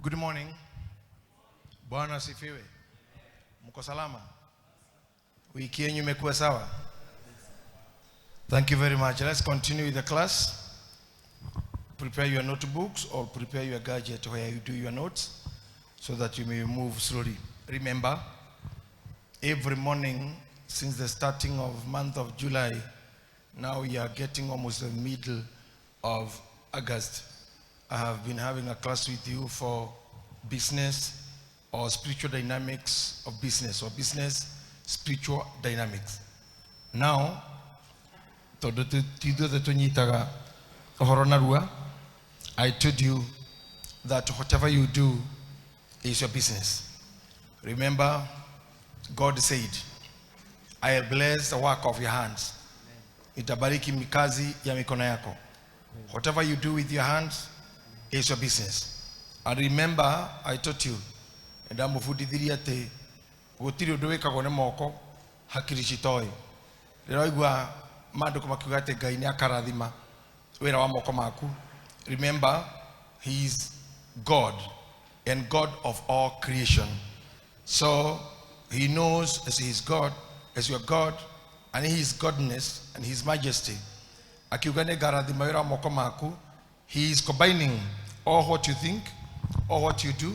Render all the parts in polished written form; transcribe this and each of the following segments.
Good morning. Bwana asifiwe. Mko salama? Wiki yenu imekuwa sawa? Thank you very much. Let's continue with the class. Prepare your notebooks or prepare your gadget where you do your notes so that you may move slowly. Remember, every morning since the starting of month of July, now we are getting almost the middle of August. I have been having a class with you for business or spiritual dynamics of business or business spiritual dynamics. Now, I told you that whatever you do is your business. Remember, God said, I bless the work of your hands. Itabariki mikazi ya mikono yako. Whatever you do with your hands is your business. And remember, I taught you, and I'm te gutiri undu wikagwo ni moko hakiri citoi. Riraigua mandu kumakiugate Ngai ni akarathima wira wa moko maku. Remember, he is God and God of all creation. So he knows as he is God, as your God, and his godness and his majesty. Akiugane garathima wira wa moko maku, he is combining all what you think, all what you do,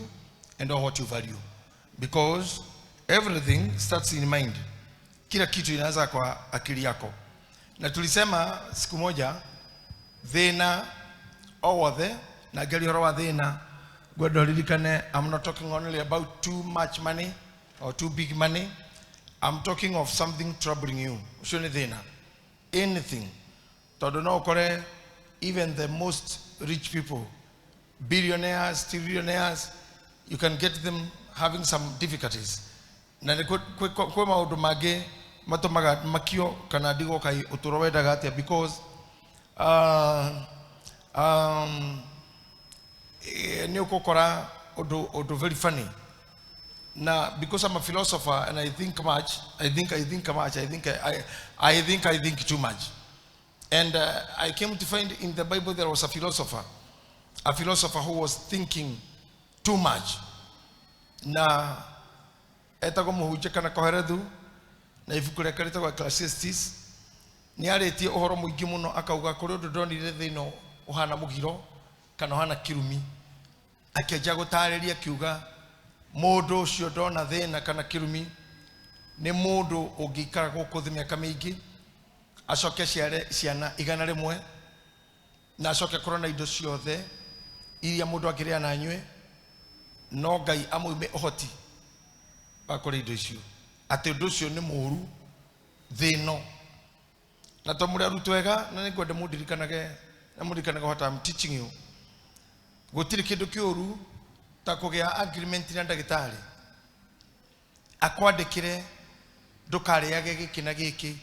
and all what you value. Because everything starts in mind. Kila kitu inaanza kwa akili yako. Na tulisema siku moja, thina owothe na gari horo wa thina gwadolirikane. I'm not talking only about too much money or too big money. I'm talking of something troubling you. Ushoni thina. Anything. Todo no kore, even the most rich people, billionaires, trillionaires, you can get them having some difficulties. Na kwa maudu mage matomaga makio kana digo kai utorowe dagatia because neokokora odo very funny. Now because I'm a philosopher and I think much, I think too much. And I came to find in the Bible there was a philosopher who was thinking too much. Na etago muhuje kana koheredu na ifukure karita kwa Ecclesiastes ni aretie uhoro muingi muno akauga kuri undu ndonire thino uhana mugiro kana uhana kirumi akeja gutariria kiuga mundu ucio ndona thina kana kirumi ni mundu ungikara guku thi miaka mingi acoke ciana igana rimwe na acoke korona indo ciothe iria mundu angiria na nywe no Ngai amuime uhoti bakore indo icio ati undu ucio ni muru thino na tomure arutwega na ningwende mundirikanage na mundirikanaga what I'm teaching you. Gutiri kindu kiuru ta kugia agreement na ndagitari akwandikire ndukariage giki na giki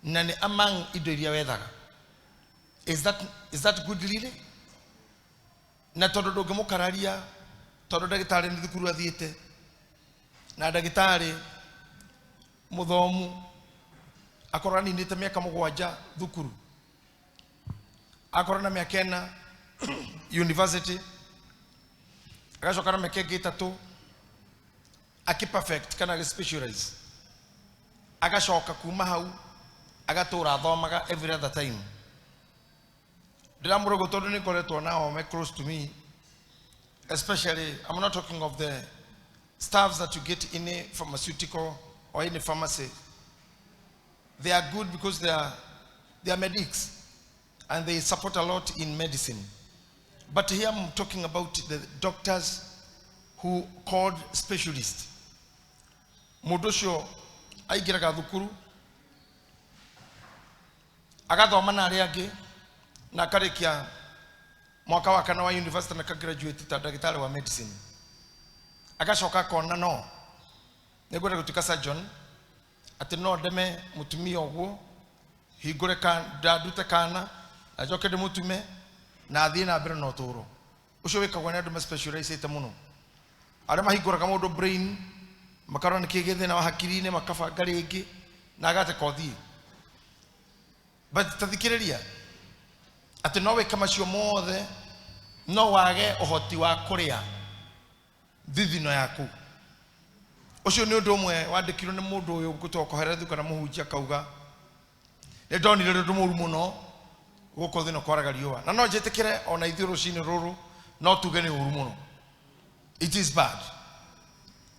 na ni among indo iria wethaga. Is that good really? Na tondu ndungimukararia tondu ndagitari ni thukuru athiite na ndagitari muthomu akorana ninite miaka 7 thukuru akorana miaka 4 university agacoka na miaka 3 aki perfect kana specialize agacoka kuma hau agatura thomaga every other time. Ndiramuro tondu ni koretwo nao me close to me, especially I'm not talking of the staffs that you get in a pharmaceutical or in a pharmacy. They are good because they are medics and they support a lot in medicine. But here I'm talking about the doctors who called specialists. Mudosho aigiraga thukuru agathoma na aria angi na karikia mwaka wa kana wa university na graduate ta ndagitari wa medicine agacoka kona no negwenda gutuika surgeon ati no ndeme mutumia ogwo hingure ka ndadute kana ajoke de mutume na athie na mbere no turo ucio wikagwo ni andu specialize ite muno aria mahinguraga mundu brain makarona kigithe na hakiri-ini makabanga ringi na agate kothi. But tathikiriria ati no wika macio mothe no wage uhoti wa kuria thithino yaku ucio ni undu umwe wandikirwo ni mundu uyu gutokohera thu kana muhunjia kauga ni ndonire undu muru muno guko thino kwaraga riua na no njitikire ona ithuĩ rucini ruru no tuge ni uru muno. It is bad.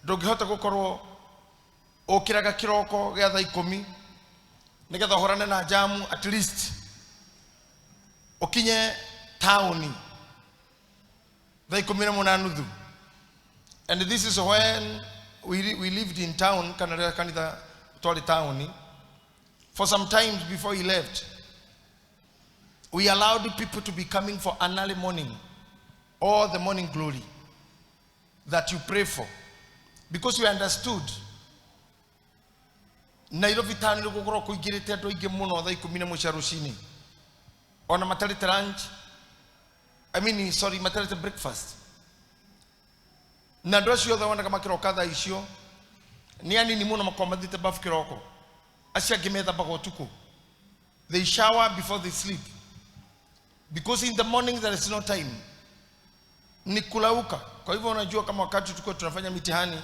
Ndungihota gukorwo ukiraga kiroko gya thaa 10 nigetha horane na jamu at least ukinye town thaa 11:30. And this is when we lived in town, kanitha twali town. For some time before he left, we allowed people to be coming for an early morning, all the morning glory that you pray for, because we understood Nairobi town ni gukoro kuigirite andu aingi muno thaa 10 cia rucini ona matarite lunch, matarite breakfast. Na ndo cio tha wona kama kiroka thaa icio ni anini muno makomathite bafu kiroko acia ngimetha bago tuko. They shower before they sleep, because in the morning there is no time, ni kulauka. Kwa hivyo unajua kama wakati tuko tunafanya mitihani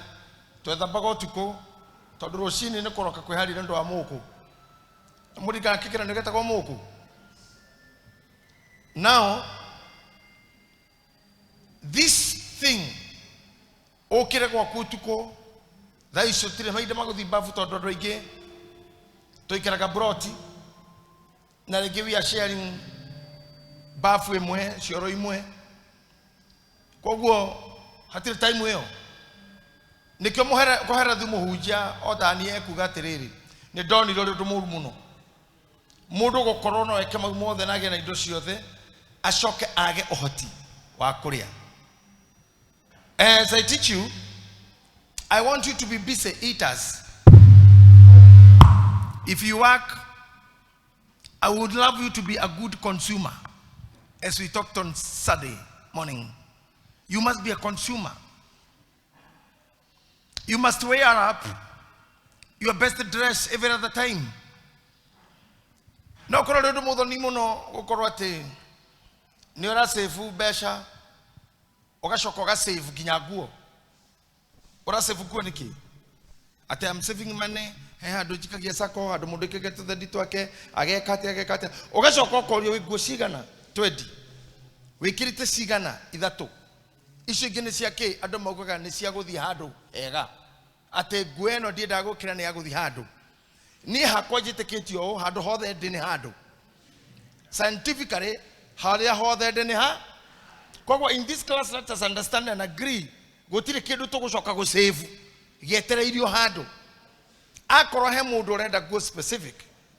twetha bago tuko tondu rucini ni kuroka kwi hari ndo wa muku muri ka kikira nigeta kwa muku. Now this thing okire kwa kutuko thaa icio tire maida maguthi bafu tondu andu aingi tuikaraga broti na rĩngĩ we are sharing bafu imwe cioro imwe, koguo hatire time ĩyo nikio kohera thu muhunjia othani ekuga atiriri ni ndonire undu muru muno mundu gukorwo no eke mau mothe na age na indo ciothe acoke age uhoti wa kuria. As I teach you, I want you to be busy eaters. If you work, I would love you to be a good consumer. As we talked on Saturday morning, you must be a consumer. You must wear up your best dress every other time. No kororo ndo mudho ni muno gukorwo ati ni ora save besha ugacoka ugasave ginya nguo. Ora save nguo niki ati I'm saving money handu njikagia sako handu mundu ikigete thedi wake agekate ugacoka ukorio wi nguo cigana 20 wikirite cigana 3 icio ingi ni ciake andu maugaga ni cia guthii handu ega ate nguo eno ndienda gukira ni ya guthii handu ni hakwa njitikitio handu hothe ndi ni handu scientifically haria hothe ndi ni ha. Kwa in this class let us understand and agree gutire kindu tugucoka go save gietereirio handu akoro he mundu urenda go specific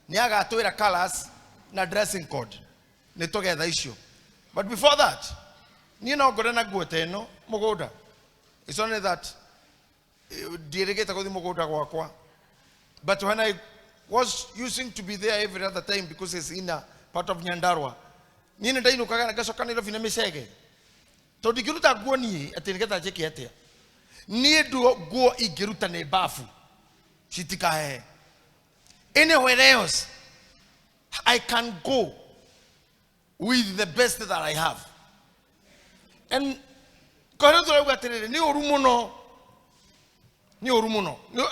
ni agatwira colors na dressing code ni together icio. But before that ni no ngore na nguo teno mugunda. It's only that dirigeta guthi mugunda gwakwa, but when I was using to be there every other time because it's in a part of Nyandarua ni ndainukaga na gacoka ni rovina micege to ndigiruta nguo ni ati nigetha njike atia ni nguo ingiruta ni bafu citikahe. Anywhere else I can go with the best that I have. And kore thorauga atiriri ni uru muno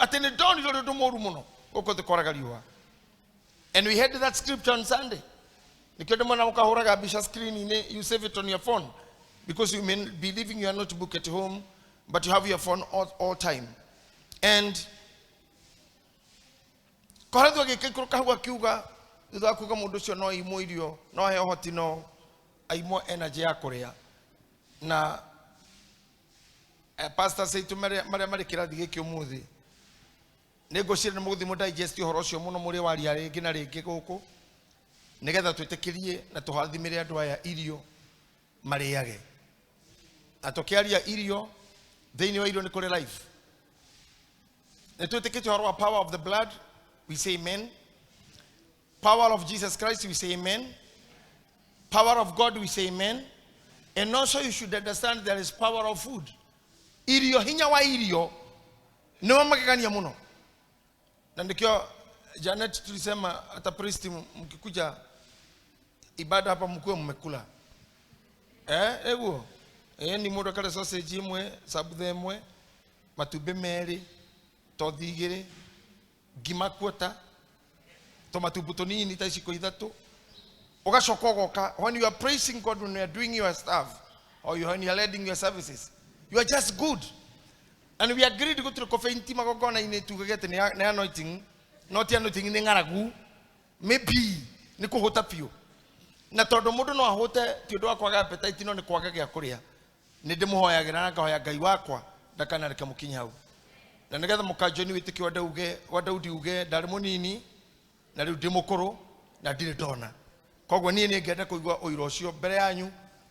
ati ni ndoni ndo moru muno uko thikoraga riua. And we had that scripture on Sunday. Nikende mwana mukahuraga bisha screen you save it on your phone because you may be leaving your notebook at home but you have your phone all time. And kore thwa gikikuruka hau akiuga thutha kuga mundu cio no imo irio no he hoti no aimo energy ya kuria na pastor say to mari kirathi giki umuthi nego cire ni muguthi mudigest horo cio muno muri wari ringi na ringi guku nigetha twitikirie na tuhathimire andu aya irio mariage atokiaria irio thiini wa irio ni kuri life na twitikite horo wa power of the blood. We say amen. Power of Jesus Christ, we say amen. Power of God, we say amen. And also you should understand there is power of food. Irio hinya wa irio ni magegania muno. Na ndikio Janet tulisema hata priest mkikuja ibada hapa mkue mmekula. Eguo Ni mundu kale sausage imwe, sabuthe imwe, matumbi meri, tothi igiri, ngima kwota, tomatumbu tunini ta iciko ithatu. Ugacoka ugoka. When you are praising God, when you are doing your stuff, or when you are leading your services, you are just good. And we agreed to go to the coffee in Timagogona in to get an anointing, not anointing in Ngaragu, maybe Nico Hotapio. Natodo Modono Hote, Theodore Quaga, Petitino, the Quaga Korea. Nedemoya, Granaka, Gaiwaqua, the Canada Kamukinho. Then together Mokajoni with the Kyodoge, what do you get, Darmonini, Nadu Demokoro, Nadidona. Kogwanini get a Kogua Oirosio, Bereanu,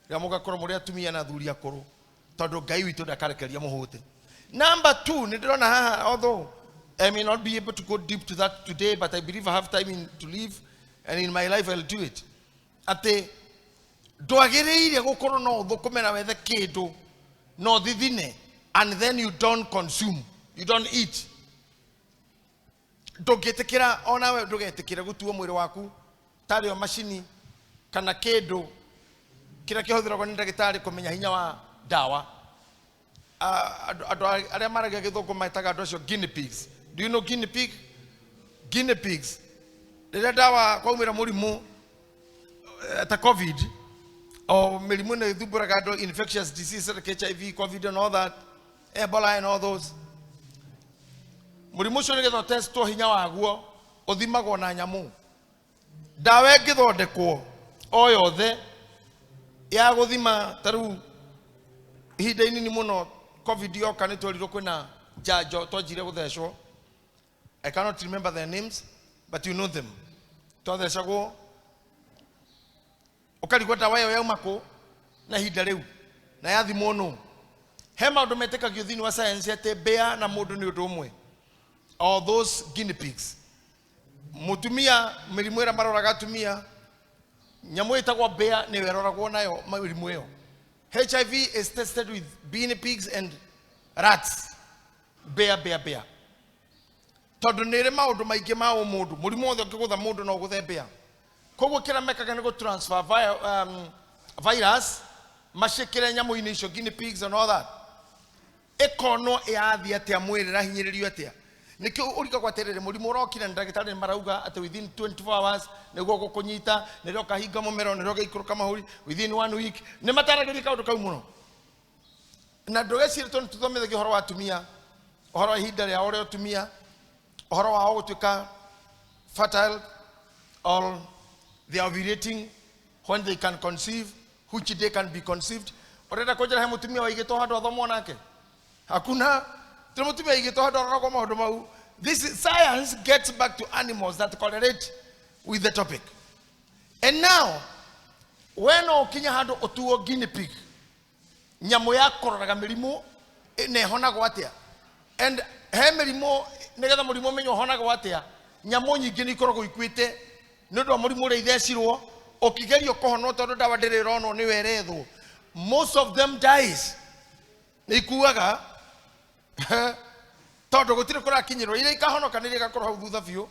Yamoga Koromoria to me and Aduria Koro, Todo Gaiwi to the Karakariamohote. Number 2, although I may not be able to go deep to that today, but I believe I have time to live, and in my life I'll do it. At the doagere go korono do komena with the kedo no didine, and then you don't consume, you don't eat. Do get kira ona do get kira go tuo mwire waku tari o machine kana kedo kira kihothira kwa ndagitari kumenya hinya wa dawa. Guinea pigs. Do you know guinea pig? Guinea pigs. The dawa kwa umira murimu at COVID or melimuna duburagado infectious disease like HIV, COVID and all that, Ebola and all those. Murimu shone get test to hinya wa aguo odhimago na nyamu. Dawa githondekwo oyo the ya guthima taru hida-ini ni muno COVID yoka nitwalirwo kwina jajo twajire guthecwo. I cannot remember their names, but you know them. Twathecagwo ukarigwo dawa yo yaumako na hida riu na yathimwo no he maundu metekagio thini wa science ate bea na mundu ni undu umwe. All those guinea pigs, mutumia mirimu ira maroraga atumia nyamu itagwo bea ni weroragwo nayo mirimu iyo. HIV is tested with guinea pigs and rats. Bear. Tondu nire maundu maingi ma mundu murimu othe ukigutha mundu no guthe bear. Koguo kira mekaga ni go transfer virus mashikire nyamu-ini icio guinea pigs and all that. Ekono yathi atia mwirira hinyiririo atia. Nikio urika kwa terere murimu urokira ndagitari marauga at within 24 hours niguo gukunyita niro kahinga mumero niro gaikuruka mahuri within 1 week ni mataragiri kaundu kau muno. Na ndogecire tondu tuthomithage horo wa atumia, horo wa ihinda ria ore atumia, horo wa gutuika fertile or they are ovulating when they can conceive, which they can be conceived. Oreda kujira he mutumia wa igito handu athomo nake hakuna. This science gets back to animals that correlate with the topic. And now, when okinya hando otuo guinea pig, nyamu ya kororaga mirimu ne honago atia. And he mirimu negetha murimu menyo honago atia. Nyamu nyingi ni ikoragwo ikuite nundu wa murimu ria ithecirwo okigerio kuhonwo tondu dawa ndirirono ni werethwo. Most of them dies. Nikuaga tondu gutire kurakinyirwo ire ikahonoka nire gakorwo hau thutha biu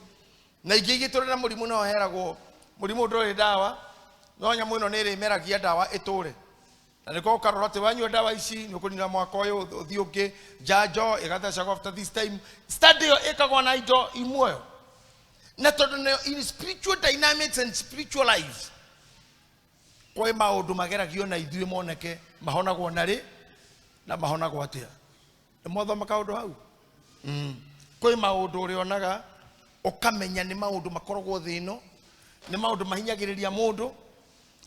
na ingi igiturira murimu no heragwo murimu nduri dawa no nyamu ino nire imeragia dawa iture na niko karora te wanyu dawa ici ni ukunira mwaka uyu uthi ungi jajo igathecagwo after this time study ikagwa na indo imwe na tondu in spiritual dynamics and spiritual lives kwa maundu mageragio na ithuĩ moneke mahonagwo nari na mahonagwo atia. Mwathoma kaundu hau kwi maundu urionaga ukamenya ni maundu makoragwo thino, ni maundu mahinyagiriria mundu,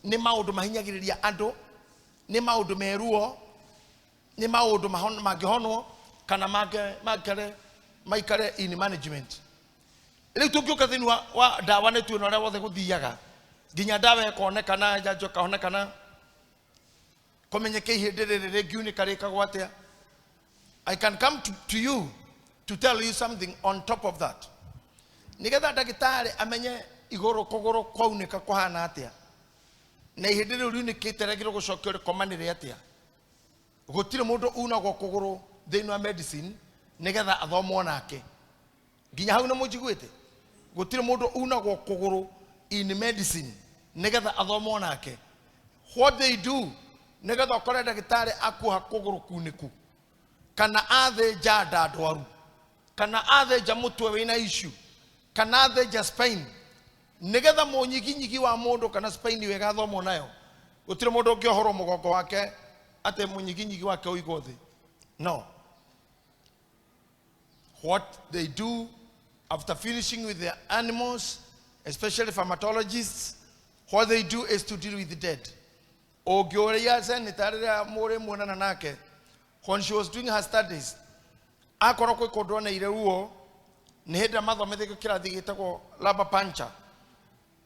ni maundu mahinyagiriria andu, ni maundu meruo, ni maundu mangihonwo kana maikare in management. Riu tungiuka thini wa dawa ni tuino ria wothe guthiaga nginya dawa ikonekana janjo kahonekana kumenyeke ihindi riri ringiunika rikagwo atia. I can come to you to tell you something on top of that. Nigetha ndagitari amenye iguru kuguru kwaunika kuhana atia. Na ihindi riu riunikite regire gucokio rikomanire atia. Gutire mundu unagwo kuguru thini wa medicine nigetha athomwo nake. Nginya hau na mujiguite. Gutire mundu unagwo kuguru in medicine nigetha athomwo nake. What they do Negetha okore ndagitari akuha kuguru kuniku kana athe jada dwaru kana athe jamutwe wina issue kana athe ja Spain negetha munyiginyigi wa mundu kana Spain wega thomo nayo utire mundu ngiohoro mugongo wake ate munyiginyigi wake uigothe. No. What they do after finishing with the animals, especially pharmacologists, what they do is to deal with the dead. When she was doing her studies, laba pancha.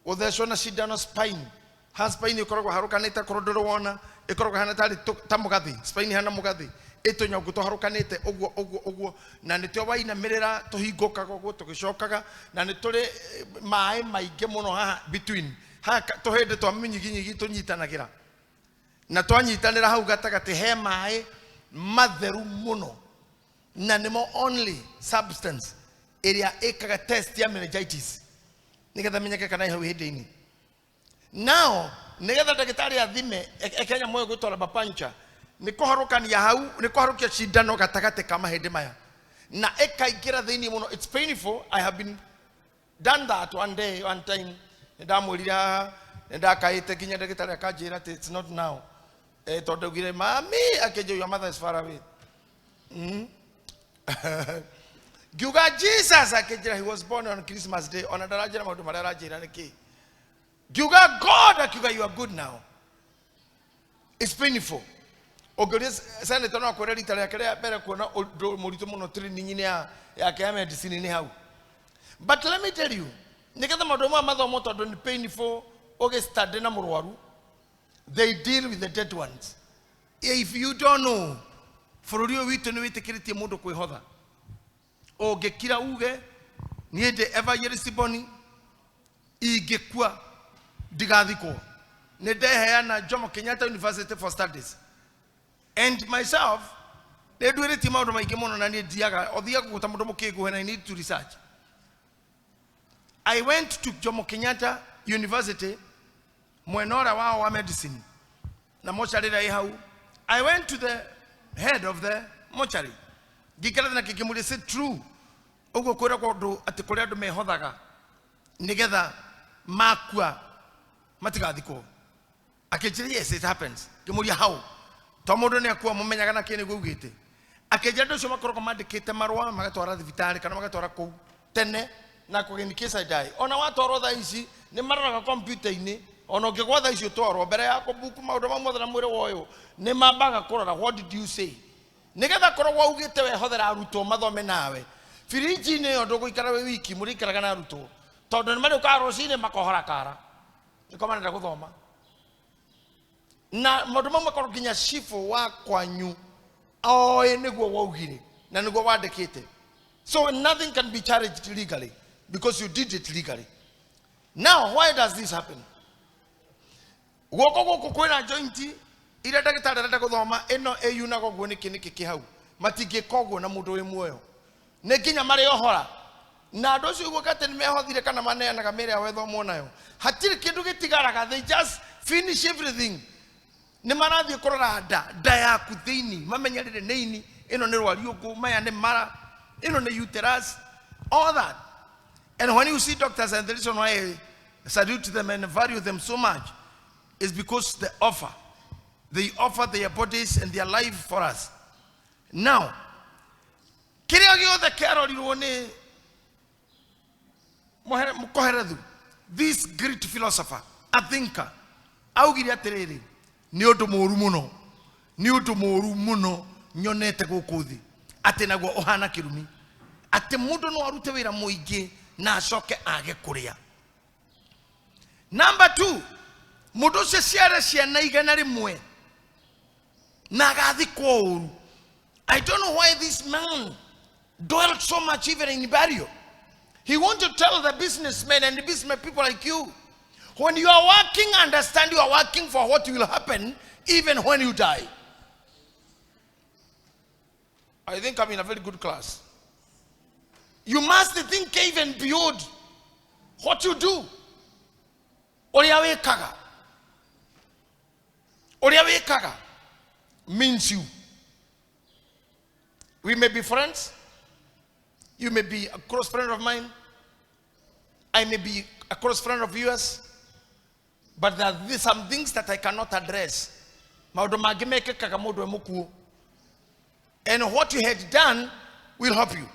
Odeshona shidano spine. Her spine ikorogo harukaneta korodoro wana, ikorogo hanatali tamugadi, spine hana mugadi. Eto nyaguto harukanete ogwo na nityo waina merera tohigoka gogo togishokaga na nitore mai maige muno ha between ha tohede to aminyiginyigi tonyitanagira na twanyitanira hau gatagati he mai matheru muno na nimo only substance area ekaga test ya meningitis nigetha menyeke kana hau hede-ini. Now nigetha ndagitari athime ekenya moyo gutwara bapancha nikoharukania hau nikoharukia shindano gatagate kama hede maya na ekaingira thini muno. It's painful. I have been done that one time ndamurira ndakaite kinya ndagitari akajira it's not now tondu gire mami akeje your mother is far away Giuga Jesus akejira he was born on Christmas Day on adarajira maundu maria arajira niki Giuga God akiuga you are good now. It's painful. Ogoris senator no akorera itare akere bere kuona murito muno training ya medicine ni hau. But let me tell you, nigetha madomo amathomo tondu ni painful oge study na murwaru. They deal with the dead ones. If you don't know, for real witu ni witikiritie mundu kwihotha. Oge kira uge ni de ever yerisiboni igekua digathiko. Ne deheana Jomo Kenyatta University for Studies. And myself, they do it out of my kimono and diaga or the Agutamoke when I need to research. I went to Jomo Kenyatta University, Mwenora wa medicine. Na mochari I went to the head of the mochari. Gikala na kikimuli said true. Ogo kora kodo atikorea do me hodaga. Nigeda makwa matigadiko. Akechiri yes it happens. Kimuli how? Tomodo ne akuwa mumenyaga na kene gugite akejado shoma koroko mandikite marwa magatwara thibitari kana magatwara ku tene na ku in case I die ona watoro tha ici ni mararaga computer ini ona ngegwa tha ici utoro mbere ya kubuku maundu mamwe na mwire woyo ni mambaga kurora what did you say nigetha korwo ugite we hothera aruto mathome nawe firiji ne ondo guikara we wiki murikaraga na aruto tondu ni mari ukaro cine makohora kara nikomana guthoma na madomo makoro ginya shifo wa kwanyu eniguo waugire na niguo wandikite. So nothing can be charged legally because you did it legally. Now why does this happen? Goko goko kwina jointi ira ndagitari arenda guthoma eno eyu na goguo niki niki hau matingikogwo na mundu wi muoyo ne ginya mari ohora na andu cio gukate ni mehothire kana maneanaga mere awethomo nayo hatiri kindu gitigaraga. They just finish everything. Ni marathie korora da yaku thiini mamenyerere neini ino ni rwariuku maya ni mara ino ni uterus all that. And when you see doctors, and the reason why I salute them and value them so much is because they offer their bodies and their life for us. Now kiria giothe kiarorirwo ni mukoherethu this great philosopher, a thinker, augire atiriri ni undu moru muno nyonete guku thi ati naguo ohana kirumi ati mundu no arute wira muingi na acoke age kuria. Number 2, mundu cio ciare ciana igana rimwe na agathikwo uru. I don't know why this man dwelt so much even in burial. He wanted to tell the businessmen and the businessmen people like you, when you are working, understand you are working for what will happen even when you die. I think I'm in a very good class. You must think even beyond what you do. Oria wekaga. means you. We may be friends. You may be a close friend of mine. I may be a close friend of yours. But there are some things that I cannot address. And what you had done will help you.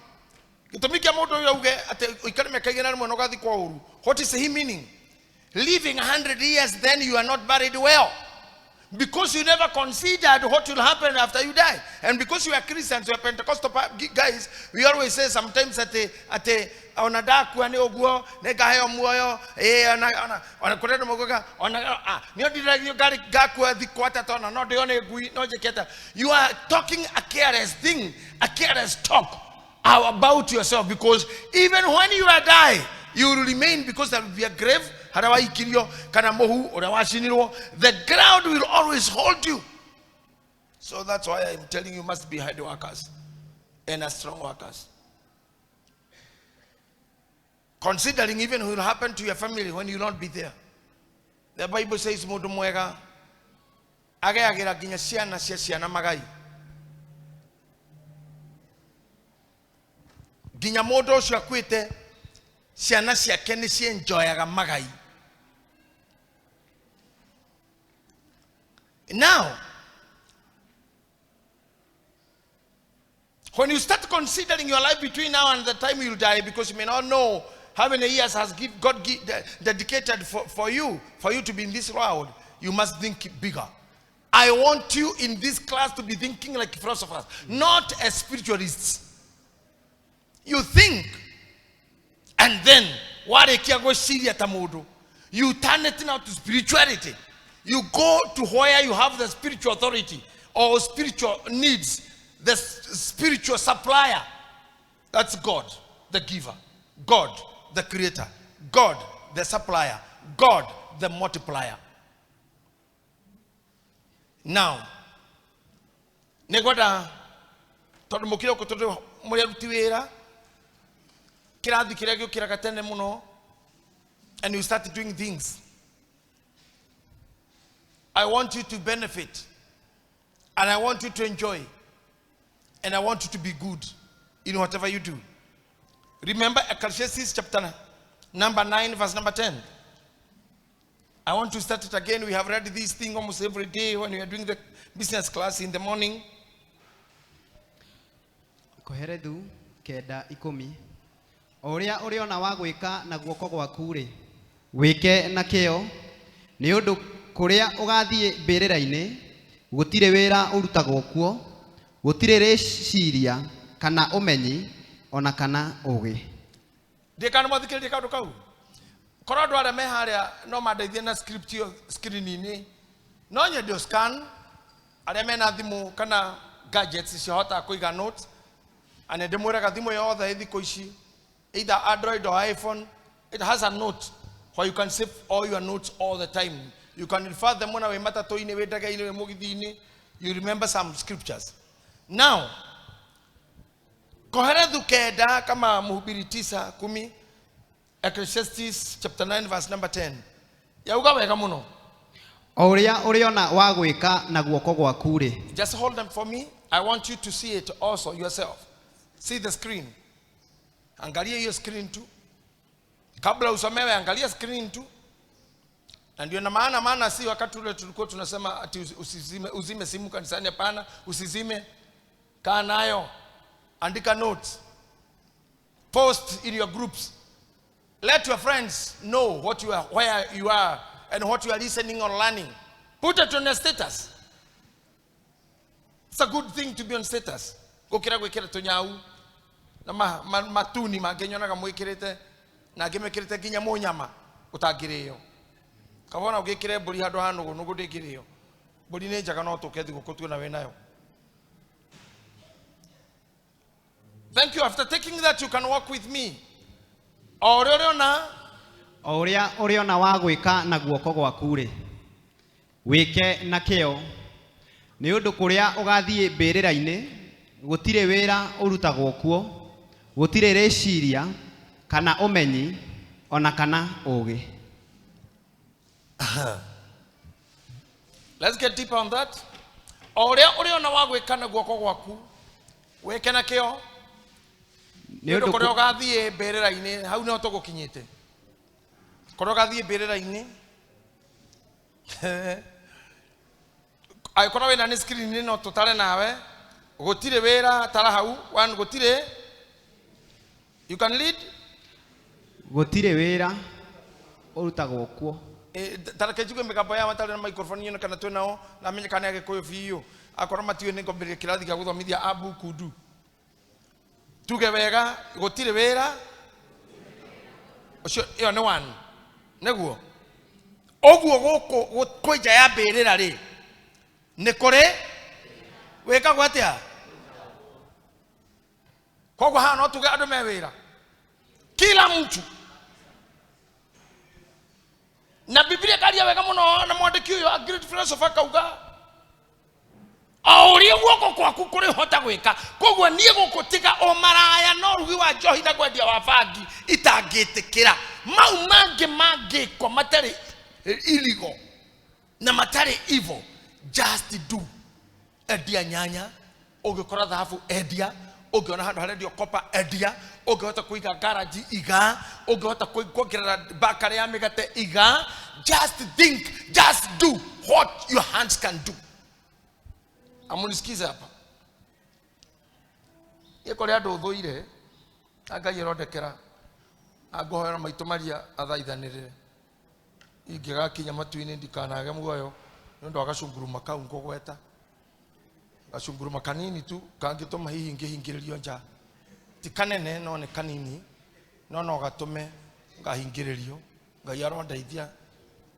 What is he meaning? Living 100 years, then you are not buried well. Because you never considered what will happen after you die. And because you are Christians, you are Pentecostal guys, we always say sometimes you are talking a careless thing, a careless talk about yourself, because even when you are dying, you will remain, because there will be a grave. The ground will always hold you. So that's why I'm telling you, must be hard workers and strong workers. Considering even what will happen to your family when you will not be there. The Bible says, Ginya modo shakwete siana siakene si enjoyaga magai. Now, when you start considering your life between now and the time you die, because you may not know how many years has God dedicated for you to be in this world, you must think bigger. I want you in this class to be thinking like philosophers, not as spiritualists. You think, and then you turn it now to spirituality. You go to where you have the spiritual authority or spiritual needs, the spiritual supplier. That's God, the giver. God, the creator. God, the supplier. God, the multiplier. Now, negoda todomokiro kotodo moyarutiwera kiradi kiragyo kirakatene muno, and you start doing things. I want you to benefit, and I want you to enjoy, and I want you to be good in whatever you do. Remember Ecclesiastes chapter number 9 verse number 10. I want to start it again. We have read this thing almost every day when we are doing the business class in the morning. Koheredu keda ikomi. Oria oriona wa gwika na guoko gwaku ri. Wike na kio ni undu kuria ugathie mbirira-ini gutire wira urutagwo kuo, gutire reciria kana umenyi ona kana ugi. Ndikana mathikiririe kaundu kau. Korwo andu aria me haria no mandeithie na script yo screen-ini, no nyendio scan aria mena thimu kana gadgets cihota kuiga notes, ane ndimwiraga thimu yothe thikũ ici, either Android or iPhone, it has a note where you can save all your notes all the time. You can refer them when we matatu-ini wedaga-ini we mugithi-ini, you remember some scriptures. Now, Koherethu keda kama Mhubiri 9:10, Ecclesiastes chapter 9 verse number 10. Yauga wega muno. Oria oriona wa gwika na guoko gwaku ri. Just hold them for me. I want you to see it also yourself. See the screen. Angalia hiyo screen tu. Kabla usomewe angalia screen tu. Na ndio na maana si wakati ule tulikuwa tunasema ati uzime simu kanisani. Hapana, usizime. Kaa nayo. Andika notes. Post in your groups. Let your friends know what you are, where you are, and what you are listening or learning. Put it on your status. It's a good thing to be on status. Gukira gwikira tunyau na matuni mangenyonaga mwikirite na ngimekirite ginya munyama utagirio. Kabona ugikire mburi handu hanu nugu ndigirio. Mburi ni njaga no tukethi gukutu na we nayo. Thank you. After taking that, you can walk with me. Oria oriona wa gwika na guoko gwaku ri. Wike na kio ni undu kuria ugathie mbirira-ini gutire wira urutagwo kuo, gutire reciria kana umenyi ona kana ugi. Let's get deeper on that. Ore na wagwika na guoko gwaku weke na kio ni undu kore ugathie mberera-ini hau no tugukinyite kore ugathie mberera-ini ai kora wena ni screen ni no tutare nawe gutire wira tara hau one gutire you can lead gutire wira urutagwo kuo tara kejuke mikambo ya matare na microphone yino kana twinao na menye kana yake koyo fiyo akora matiwe ni ngombe kirathi ga guthomithia abu kudu tuge wega gutire wira ucio iyo ni one neguo oguo guko kwenja ya mbirira ri ni kore weka gwatia kogo ha no tuge andu me wira kila mtu na Biblia karia wega muno na mwandiki uyo a great philosopher kauga aurie guoko kwaku kuri hota gwika koguo nie gukutiga o maraya no rugi wa njohi na gwendia wa bangi itangitikira mau mangi ko matari illegal na matari evil just do edia nyanya ugikora thahabu edia ugiona handu harendio kopa edia ugihota kuiga garage iga ugihota kuongerera bakari ya migate iga just think just do what your hands can do. Amunisikize hapa yekore andu uthuire Ngai irodekera agohera maitu maria athaithanirire ingigakinya matu-ini ndikanage muoyo nondu agacunguruma kau ngogweta gacunguruma kanini tu kangituma hihi ngihingiririo nja ti kanene no ni kanini no gatume ngahingiririo Ngai arondeithia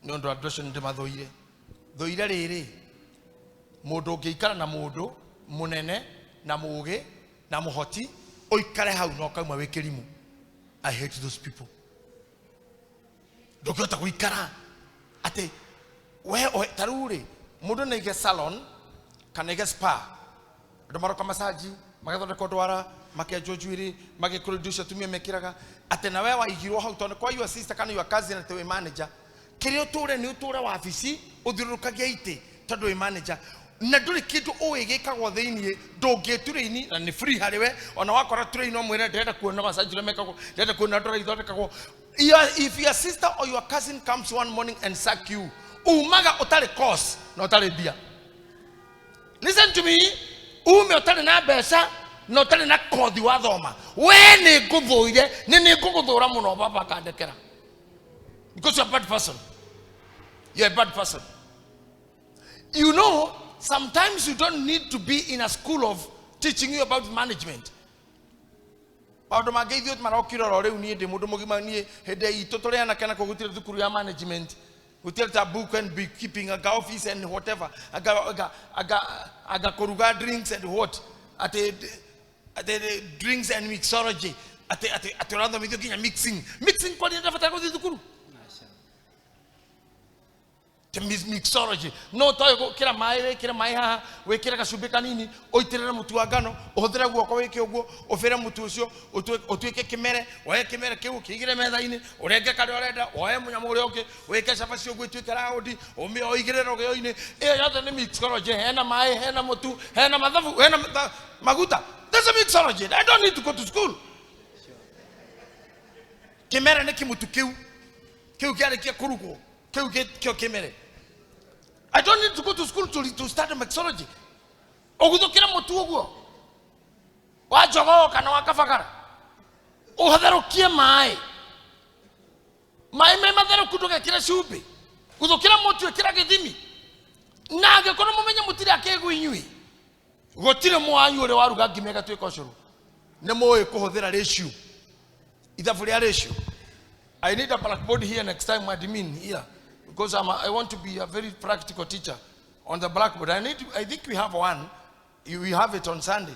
nondu address ndi mathoire thoire riri mundu ngiikara na mundu munene na mugi na muhoti oikare hau no kauma wikirimu. I hate those people. Dokota kuikara ate we taruri mundu na ige salon kana ige spa ndo maro kama masaji magathonde kodwara makiajo juiri magikurudisha tumia mekiraga ate na wewe igirwo hau tondu kwa your sister kana your cousin ate we manager kirio ture ni uture wa afisi uthirurukagia ite tondu we manager na nduri kindu uigikagwo thiini ndungitureni na ni free hariwe ona wakora tureni no mwire ndenda kuona masaji mekagwo ndenda kuona ndora ithondekagwo. If your sister or your cousin comes one morning and sack you, umaga utale course na utale bia. Listen to me, ume utale na besa na utale na kothi wa thoma. We ni nguthuire ni nguguthura muno baba kandekera. Because you're a bad person. You're a bad person. You know, sometimes you don't need to be in a school of teaching you about management. Paudo magethio marokiro rore unie de mundu mugima nie hede itotore ana kana kugutira thukuru ya management gutira ta book and bookkeeping aga office and whatever aga koruga drinks and what at the drinks and mixology at rather mixing kwa nini tafata kwa thukuru the mixology no toyo kira mai ha we kira kacumbi kanini oitirira mutu wa ngano uhuthira guoko wike uguo ufire mutu ucio utuike kimere wae kimere kiu kigire metha-ini urenge kare urenda wae munyamu uria ungi wike cabaci uguo ituike raudi umi oigire rogeo-ini iyo yothe ni mixology. Hena mai hena mutu hena mathabu hena maguta. That's a mixology. I don't need to go to school. Kimere ni kimutu kiu kiari kia kurugo kiu kimere. I don't need to go to school to study mixology. Oguthukira mutu uguo wa jogo kana wa kabagara uhatharukie mai me matharuku ndugekire cumbi guthukira mutu ekira githimi na angikorwo mumenye mutiri akegu inyui gutire mwanyu uri waruga ngime gatwika ucuru ni muyi kuhuthira ratio ithabu ria ratio. I need a blackboard here next time, admin here, because I want to be a very practical teacher on the blackboard. I think we have one. We have it on Sunday.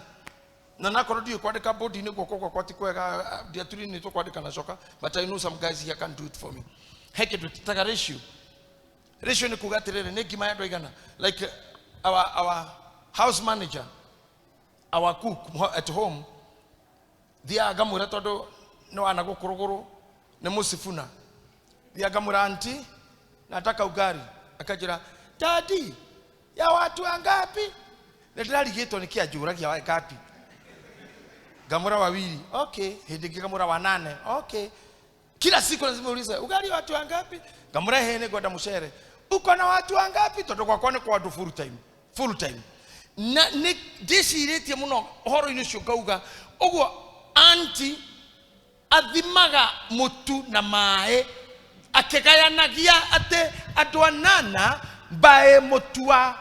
Nana korodi kwandika board ni goko kwati kwega dia turi ni to kwandika na shoka, but I know some guys here can do it for me. Heke tutaka ratio. Ratio ni kugatirere ne gima ya igana. Like our house manager, our cook at home, dia agamura todo no anagokorogoro ne musifuna dia agamura nataka ugali akajira daddy ya watu wangapi Ndirarigetwo ni kianjuragia wa kapi. Ngamura wawili. Okay, hindi ngamura wa 8. Okay. Kila siku lazima uulize, ugali watu wangapi? Ngamura hene kwenda mushere. Uko na watu wangapi? Toto kwa kone kwa watu full time. Full time. Na ni desirete muno horo ino cio ngauga uguo anti athimaga mutu na mae akegayanagia ate andu 8 bae mutu wa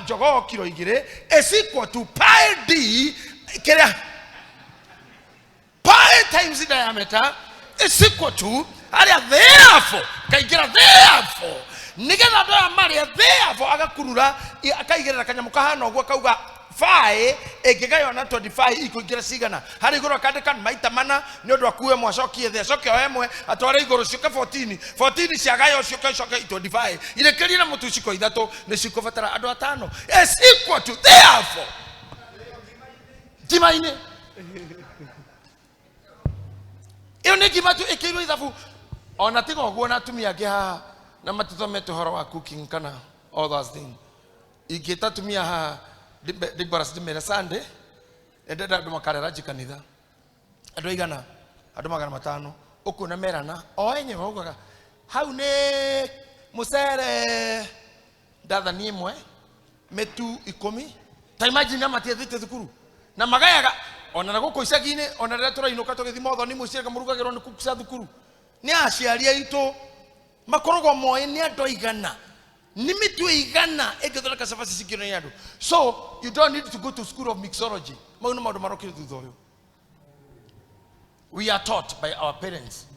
jogo kilo 2 is equal to pi d kera pi times diameter is equal to area therefore kaigira therefore nigetha ndo amaria therefore agakurura akaigerera kanyamu kahana ogwo kauga 5 egigayo na 25 ikugira cigana hari igoro kandika maita mana ni undu akuwe mwacokie the coke o emwe atware igoro cioke 14 ciagayo cioke 25 irekerie na mutu ciko 3 ni cikubatara andu 5 is equal to therefore timaine iyo ni gimatu ikirwo ithabu ona tiga ogwo na tumia ngi haha na matithomete horo wa cooking kana all those things igita tumia haha dibaras dimera Sunday ededa ndo makarera jikanitha ando igana ando magana 5 ukuna merana o enye ogaga hau ne musere datha ni imwe metu 10 ta imagine ama tiethite thukuru na magayaga ona na guko icagine ona rira turainuka tugithima otho ni muciaga murugagirwo ni kukusa thukuru ni aciaria itu makorogo moe ni ando igana ni mitu igana egethora kasafasi sikiro ni andu so you don't need to go to school of mixology mauna maundu marokire thuthoyo we are taught by our parents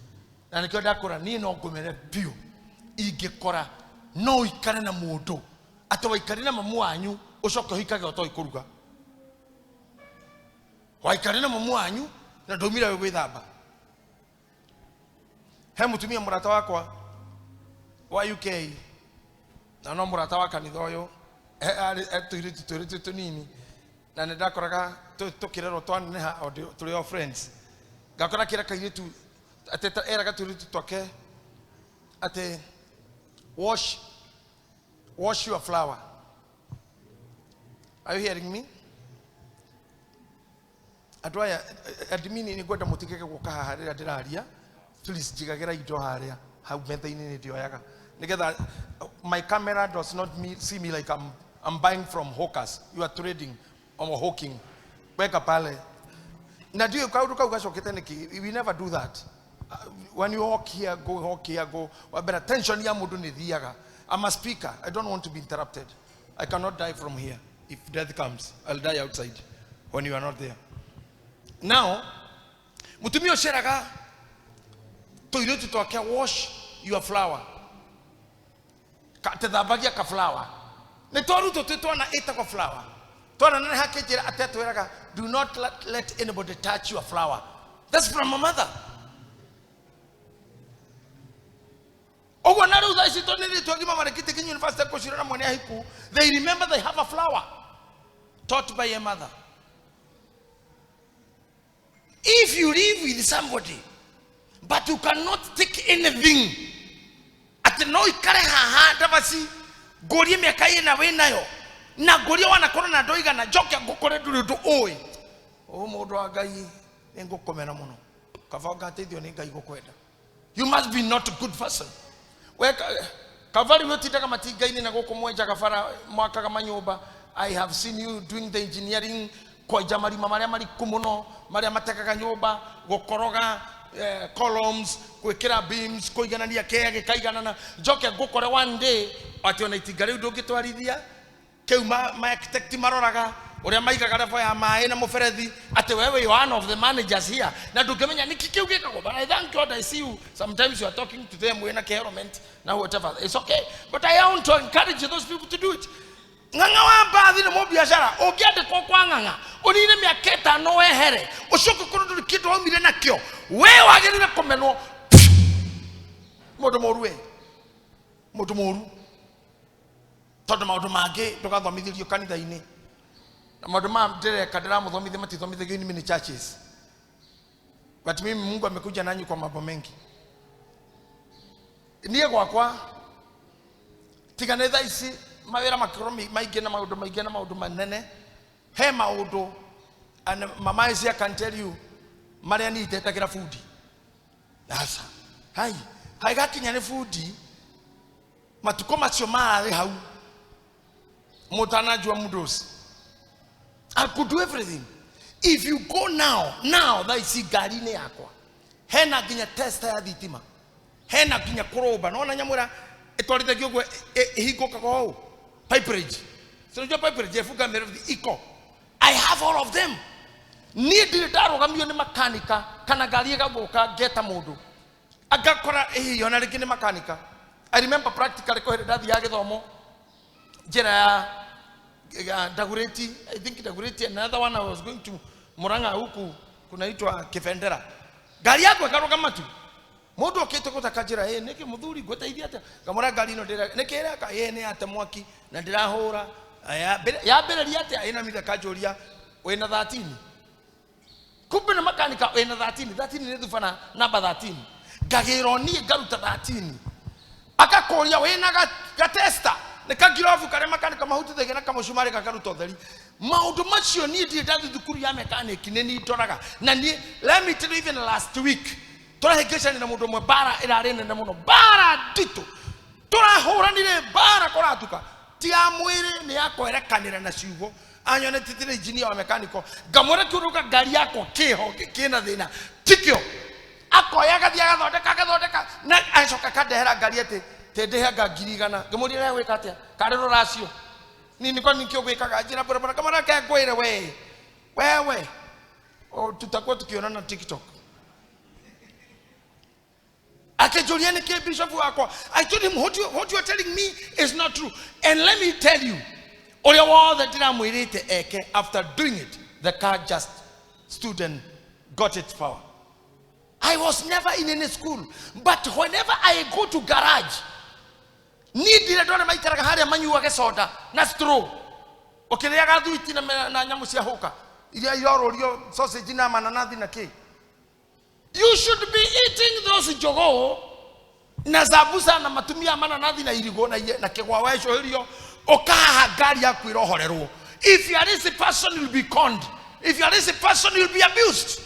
na nikyo ndakora ni no ngumere bio ingekora no ikare na mundu atwa ikare na mamu wanyu ucoke hikage otoi kuruga wa ikare na mamu wanyu na ndomira we gwithamba he mutumia murata wakwa wa UK na no murata wa kanitha uyu tuiritu tunini na ndakoraga tukirero twaneha tuli all friends gakora kira kairitu ateta eraga tuiritu twake ate wash your flower. Are you hearing me? Adwaya admini ni gwenda mutikeke guka harira ndiraria please jigagera indo haria hau methaini ni ndioyaga nigetha my camera does not see me like I'm buying from hawkers. You are trading or hawking. Weka pale. Na dio kauduka ugashokete niki. We never do that. When you hawk here, go. But attention ya mudu ni thiaga. I'm a speaker. I don't want to be interrupted. I cannot die from here. If death comes, I'll die outside when you are not there. Now, mutumio sheraga toiletu twake wash your flower. Katedhabagia ka flower. Ne toru to twana eta ko flower. Twana na hakejera atetweraga do not let anybody touch your flower. That's from my mother. Ogo naru za isito nili twagima marekiti kinyu university ko shirana mwane hiku. They remember they have a flower taught by a mother. If you live with somebody but you cannot take anything ati no ikare haha ndabasi gorie miaka ina we nayo na gorie wana kora na ndoiga na joke ngukore nduri ndu oi o mundu wa ngai ningukomera muno kavanga teithio ni ngai gukwenda. You must be not a good person. We kavari wetitaka matingaini na gukumwenja gafara mwaka kama nyumba. I have seen you doing the engineering kwa jamari maria mari kumuno maria matekaga nyumba gukoroga columns kwekera beams kuiganania kege kaiganana joke ngukore one day ati ona itingari ndungitwarithia keu ma architect maroraga uria maigaga level ya mai na muferethi ati wewe you one of the managers here na ndungemenya niki kiu gikago. But I thank God I see you sometimes you are talking to them when a environment now whatever it's okay, but I want to encourage those people to do it. Nganga wa baadhi na biashara ukiende kwa nganga unine miaketa no wehere ucoke kurundu kitu omire nakyo we wagerire kumenwo mundu moru tondu maundu mangi tugathomithirio kanitha-ini na maundu ma ndireka ndiramuthomithia matithomithagio in many churches, but mimi Mungu amekuja nanyi kwa mambo mengi. Nie gwakwa tiganetha ici mawira makromi maige na maundu manene he maundu and mama is here can tell you Maria ni itetakira food asa hai gakinya ni food matuko macio mari hau mutanajua mudos. I could do everything. If you go now that is gari ni yakwa hena ginya testa ya thitima hena ginya kuroba nona nyamura etwarithagio gwe hingoka ko pipe bridge so jo pipe bridge efuga mere iko I have all of them. Need ndarogamio ni makanika kana gari gagoka geta mundu agakora yona rigi ni makanika. I remember practically ko ndathi ya githomo jira ya Dagureti. I think Dagureti, another one I was going to Muranga huku kunaitwa Kifendera. Gari yako ikaroga matu mundu okite kutakajira niki muthuri gweteithia ate kamura gari no ndira nikira ka ni ate mwaki na ndirahura ya bereria ate ina mitha kajuria wena 13 kumbe na makanika wena 13 ni thufana namba 13 gagiro ni garuta 13 akakoria wena ga testa nikagirofu kare makanika mahuti thege na kamushumari kakaruta theri maundu macio ni ndathi thukuru ya mechanic ni ndoraga na ni let me tell you even last week turahegesha na mundu mwe bara irari nene muno bara ndito turahuranire bara koratuka ti amwire ni yakoerekanira na ciugo anyone titire engineer wa mechanical ngamore kuruka gari yako kiho kina thina tikio akoya gathia gathondeka na acoka kadehera gari ate tendeha ngirigana ngamurira weka atia karero racio nini kwa nikio gwikaga njira bara kamara ka ngwire wewe o tutakuwa tukiona na TikTok. Julian K. Bishop wako. I told him what you are telling me is not true. And let me tell you, after doing it, the car just stood and got its power. I was never in any school, but whenever I go to garage, need the door my tarahari manu soda, na straw. Okay, they are doing it in a Namusia Hoka. Your sausage in a mananadi na cake. You should be eating those jogo na zabusa na matumia mana nathi na irigo na kegwa waisho hirio okaha gari ya kwirohorerwo. If you are this person, you'll be conned. If you are this person, you'll be abused.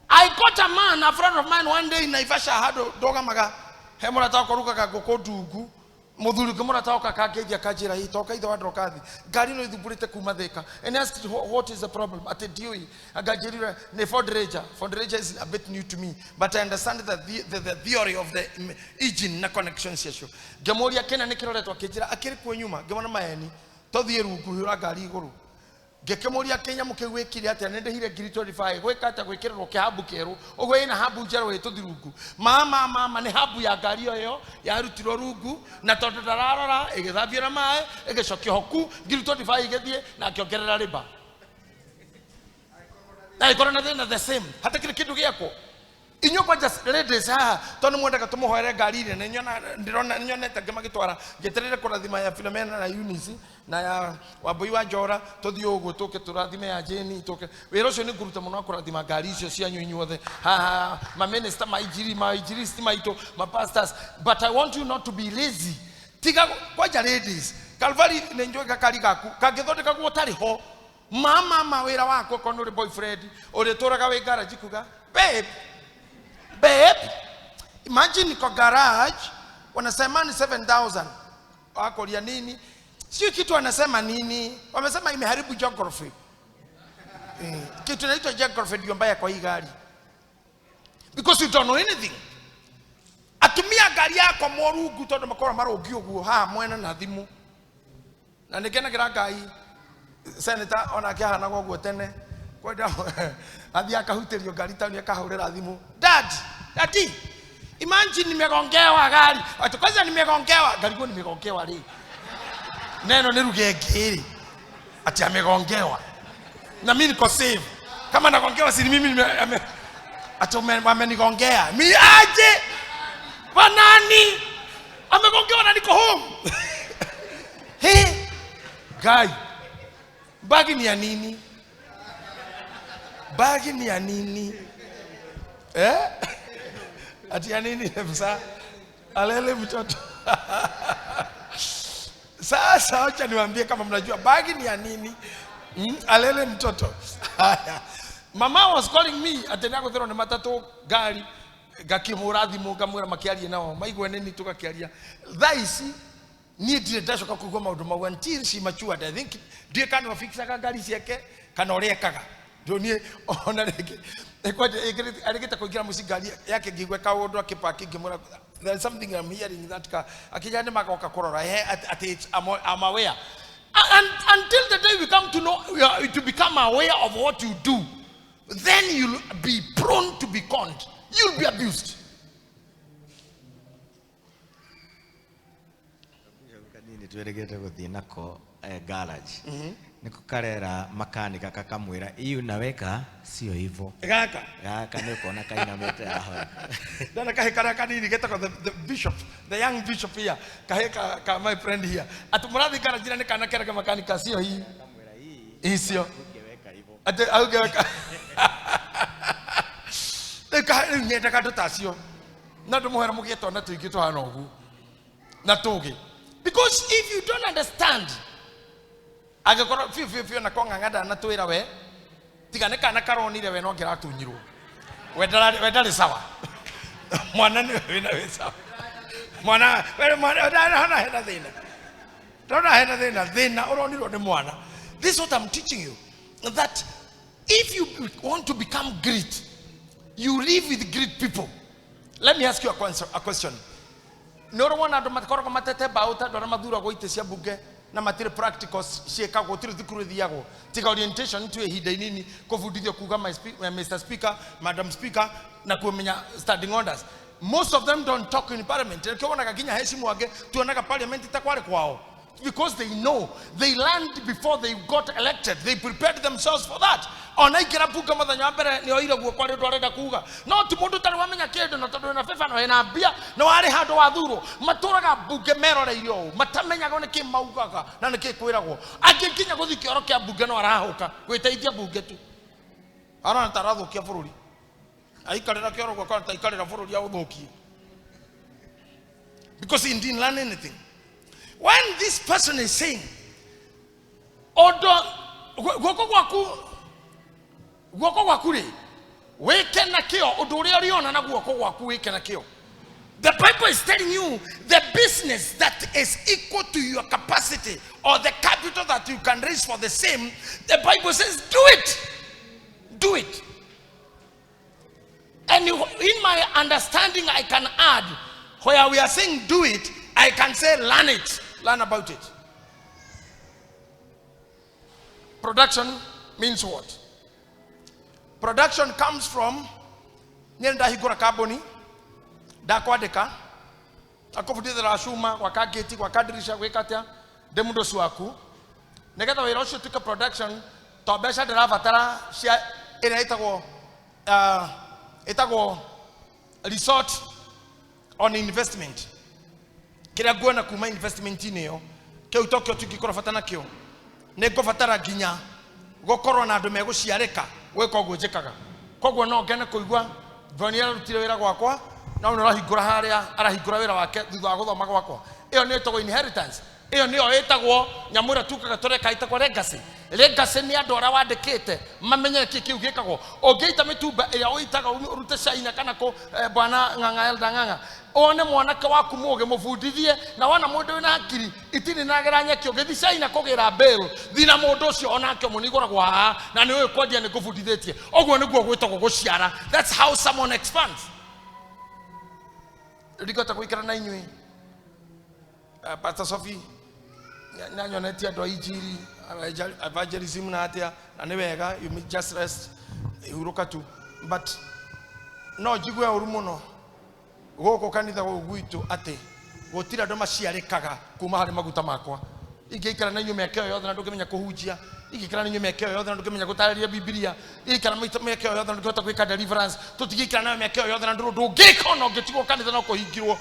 I got a man, a friend of mine, one day in Naivasha had a doga maga hemora takoruka kagoko dugu. Modulu kumura tauka kageja kajira hii toka ido wadro kadhi gari no idupurite kumadeka and asked what is the problem at the DOE agajira ne Ford Ranger is a bit new to me but I understand that the theory of the engine na connection issue gamoria kena nikiroretwa kejira akiri kwa nyuma gamana maeni tothie rungu hura gari iguru gekemoria Kenya mukegwekire ati nende hire ngiri 25 gwekata gwikirwo kihabu keru ogwe ina habu njero hituthi rungu mama ni habu ya gari yo ya rutiro rungu na tondu dararora igithambia na mae igicokio hoku ngiri 25 igethie na kiongerera riba na ikora na the same hata kile kitu giako inyo kwa just ladies tonu mwenda tumuhoere gari ne nyona ndirona nyonete ngimagitwara ngeterere kurathima ya Philomena na Eunice na ya waboi wa Njora tothi uguo tuke turathime ya Jeni tuke wira ucio ni kuruta muno kurathima gari icio cia nyunyu othe ma minister ma ijiristi maito ma pastors but I want you not to be lazy tiga kwa ladies Calvary ne njoka kari gaku kangithondeka gwo tari ho mama wira wako kono ri boyfriend uri turaga we garage kuga babe, imagine kwa garage wanasema ni 7,000 wako lia nini sio kitu wanasema nini wamesema imeharibu geography kitu inaitwa geography ndio mbaya kwa hii gari because you don't know anything atumia gari yako morugu tondu makora marogi uguo mwena na thimu na nikena kiragai senator ona kiahana gwo tene kwenda athia akahuterio gari tani akahurira thimu Daddy, imagine nimegongewa gari. Watu kwanza nimegongewa, gari kwa nimegongewa leo. Neno niruge ngiri. Ati amegongewa. Na mimi niko safe. Kama nagongewa si mimi ati amenigongea. Mimi aje? Wanani? Amegongewa na niko home. Hey, guy. Bagi ni ya nini? Bagi ni ya nini? ati ya nini msa alele mtoto. Sasa acha niwaambie kama mnajua bagi ni ya nini. Alele mtoto. Mama was calling me atenda kuthero ni matatu gari gakimurathi mugamwira makiarie nao maigwe nini tugakiaria thaisi ni ndire ndacoka kugwa maundu mau until she matured. I think ndie kana wafikisaga gari ciake kana urekaga ndoni ona rege ekwaje arigita kuingira musigari yake ngigwe kaundu akipaki ngimura there is something I'm hearing that ka akijane magoka kurora at I'm aware and until the day we come to know to become aware of what you do, then you'll be prone to be conned, you'll be abused. Kanini tueregete guthie nako garage niko karera makanika kakamwira iyo naweka sio hivyo gaka niko na kaina mete aho dana kahekara kanini getako the bishop, the young bishop here kaheka ka my friend here atumurathi garage ni kana kera makanika sio hii kamwira hii sio ungeweka hivyo ate augeweka eka nyeta katotasio na ndumuhera mugeto na tuigito hana ugu na tuge, because if you don't understand agakora fio na konga ngada na twira we tigane kana karonire we no ngira tunyirwo wedale sawa mwana ni we sawa mwana hana hena thina tona hena thina uronirwo ni mwana. This is what I'm teaching you, that if you want to become great, you live with great people. Let me ask you a question. No one ado matkoro matete bauta do madura goite cia bunge na matire practicals cieka go tiri thukuru thiago tiga orientation tu ehida nini kufundithio kuga Mr. Speaker, Madam Speaker na kumenya standing orders. Most of them don't talk in parliament. Ukiona kakinya heshimu wage tuonaga parliament itakwale kwao, because they know they learned before they got elected. They prepared themselves for that. Ona ikira buga mathanya mbere ni oire guo kwari ndwarenda kuga no ti mundu tari wamenya kindu na tondu na fefa no ena mbia no ari handu wa thuro maturaga bunge meroreire o matamenyaga ni kimaugaga na ni kikwiragwo angikinya guthi kioro kia bunge no arahuka gwiteithia bunge tu arona tarathukia bururi aikarira kioro gwa kwanta ikarira bururi authukie, because he didn't learn anything. When this person is saying odo guoko gwaku ri weke na kio undu uria riona na guoko gwaku weke na kio. The Bible is telling you the business that is equal to your capacity or the capital that you can raise for the same. The Bible says do it. And in my understanding I can add, where we are saying do it, I can say learn about it. Production means what? Production comes from nenda higura carboni da kwadeka akofudithira shuma kwa kageti kwa kadirisha gwikatia demundo swaku negetha wira ucio tuka production to besha ndirabatara cia ina itagwo resort on investment kira guona kuma investment inio kiu tokyo tukikora fatana kio nego fatara ginya gokorwo na andu meguciarika gweka uguo njikaga kogwo no ngene kuigua Vania rutire wira gwakwa na uno rahingura haria arahingura wira wake thutha wa guthoma gwakwa. Iyo ni etagwo inheritance, iyo ni etagwo nyamura tukaga toreka itagwo legacy. Legacy ni andu ara wandikite mamenye kiu gikagwo ongeita mitumba iria uitaga urute shaina kana ko bwana nganga elda nganga one mwanake waku muge mufundithie na wana mundu wina hakiri itini nageranya kio gethi shaina kugira mbero thina mundu ucio onake munigora gwa na ni uyu kwendia ni kufundithitie ogwo niguo gwitagwo guciara. That's how someone expands. Rigota kuikara na inyui Pastor Sophie nanyoneti ando injiri evangelism na atia na ni wega you just rest uruka tu, but no jigwe urumuno goko kanitha gwitu ati gutira ndo maciarikaga kuma hari maguta makwa ingikara na nyume yakeo yothe na ndukimenya kuhunjia ingikara na nyume yakeo yothe na ndukimenya gutariria Biblia ingikara na yakeo yothe na ndukota gwika deliverance tutigikara na yakeo yothe na ndungikona ngitigo kanitha no kuhingirwo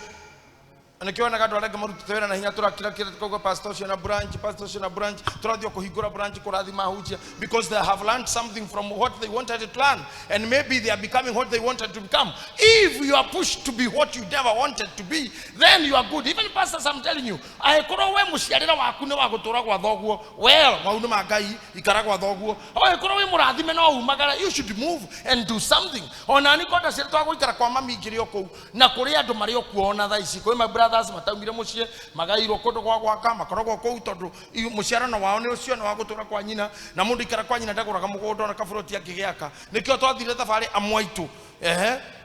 nikiona gadu arega marutu tewera na hinya turakira kira pastor na branch turadio kuhigura branch kurathima hujia, because they have learned something from what they wanted to learn, and maybe they are becoming what they wanted to become. If you are pushed to be what you never wanted to be, then you are good. Even pastors, I'm telling you, I koro we mushiarira waku ne wagutura kwa thoguo, well maunu magai ikara kwa thoguo, I koro we murathime no umagara, you should move and do something. Ona ni koda sirto agukara kwa mami ngirio ku na kuri andu mari okuona tha ici kwi my brothers mataumire mucie magairo kondo kwa gwaka makoragwo ku tondu muciarano wao ni ucio na wagutura kwa nyina na mundu ikara kwa nyina ndaguraga mugondo na kaburoti akigiaka nikio twathire thabari amwaitu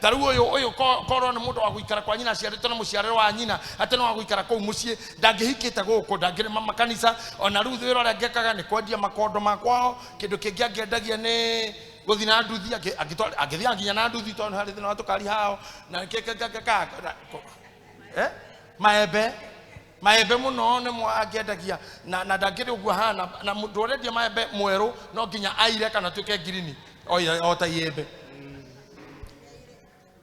taru uyu korwo ni mundu wa guikara kwa nyina ciarito na muciarero wa nyina ate no wa guikara ku mucie ndangihikite guku ndangire mama kanisa ona ru thwiro ria ngekaga ni kwendia makondo makwao kindu kingi angiendagia ni guthina nduthi agithia nginya na nduthi tondu hari thina watukari hao na maembe muno ne mo angiendagia na ndangire uguo hana na mundu urendia maembe mweru no nginya aire kana tuke green o ta yembe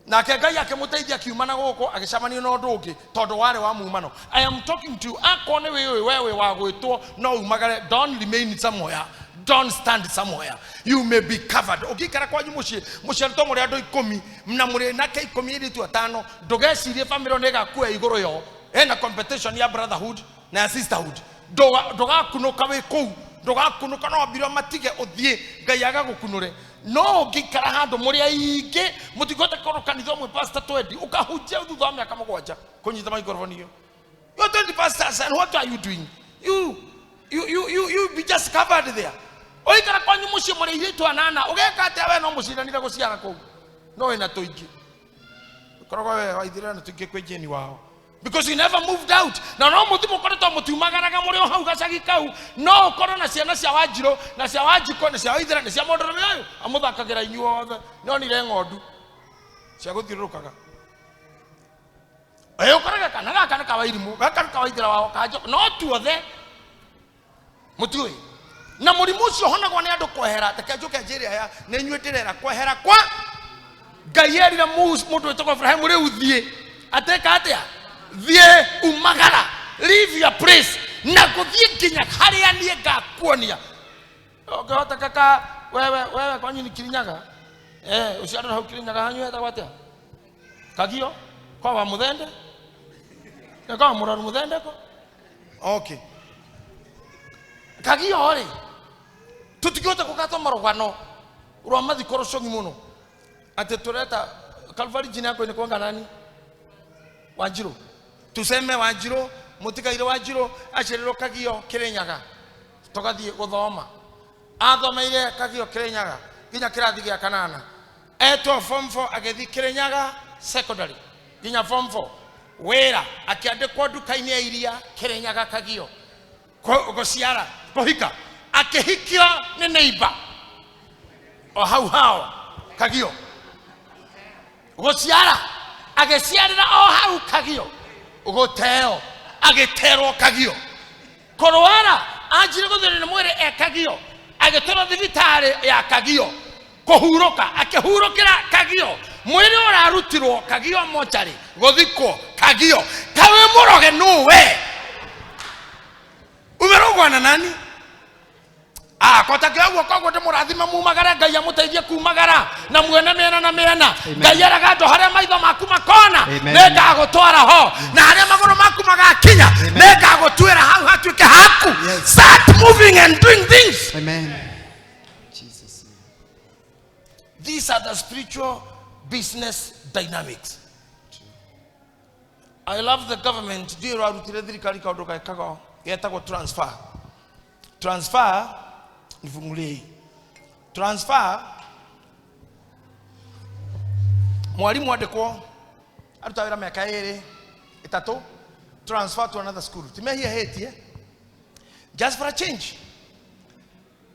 na Ngai akimuteithia kiumana guku agicamania na undu ungi tondu ware wa mumano. I am talking to akone wewe wa gwitwo no umagare. Don't remain somewhere, don't stand somewhere, you may be covered. Ukikara kwa mucie mucerto muri andu 10 na muri nake 10 iri tu 5 ndugecirie family nega kuwa iguru yo ena competition ya brotherhood na sisterhood doga kunuka we kou doga kunuka no biro matige uthie Ngai agagukunure. No gikara handu muri ainge mutigote koro kanitho mwe pastor 20 ukahujia thutha miaka 7 kunyita microphone hiyo. You 20 pastors, and what are you doing? You be just covered there. Oikara kwa nyumushi muri iritu anana ugeka ate we no musiranira guciara kou no ina toingi korogwa we waithira na tuingi kwe jeni wao, because you never moved out. Na no muthimo koretwo mutiumagaraga muri o hau gacagi kau no korwo na ciana cia Wanjiro na cia Wanjiko na cia Waithira na cia Mondoro nayo amuthakagira inyuothe no nire ng'ondu cia guthirurukaga ukoraga kana gaka na kawairimu gaka Kawaithira wao kajo no tuothe mutui na murimu ucio honagwo ni andu kwehera tekenjuke njiri aya ni nyweterera kwehera kwa Ngai erira mundu wetagwo Abraham riu thie ateka atia thie umagara, leave your place na kuthie nginya haria nie ngakuonia. Ngahota kaka wewe kwa nini Kirinyaga uciaro hau Kirinyaga hanyu etagwo atia Kagio kwa wa muthende na kwa muraru muthende ko okay Kagio ori tutigota kukato marugano rwa mathikoro congi muno ate tureta Calvary jina yako ni kwanga nani Wanjiro, tuseme Wanjiro mutikaire Wanjiro acerero Kagio Kirinyaga tugathie guthoma athomeire Kagio Kirinyaga nginya kirathi gia 8 etwo form 4 agethi Kirinyaga secondary nginya form 4 wera akiandikwo nduka-ini ya iria Kirinyaga Kagio guciara kuhika akihikio ni neighbor o hau Kagio guciara ageciarira o hau Kagio ugoteo agiterwo Kagio korwara anjire guthire ni mwire Kagio agitero thibitari ya Kagio kuhuruka akihurukira Kagio mwire urarutirwo Kagio mochari guthikwo Kagio kawe muroge nuwe umerogwa na nani kotagira guo kogwo ndimurathima mumagara Ngai amuteithie kumagara na mwena mena na mena Ngai aragando haria maitho maku makona nega gutwara ho na haria maguru maku magakinya nega gutwira hau hatuike haku. Start moving and doing things. Amen. Jesus. These are the spiritual business dynamics. I love the government do rutire thirikari kaundu kaikago getagwo transfer nifungulie transfer mwalimu andikwo aruta wira miaka 2-3 transfer to another school timehia hetie just for a change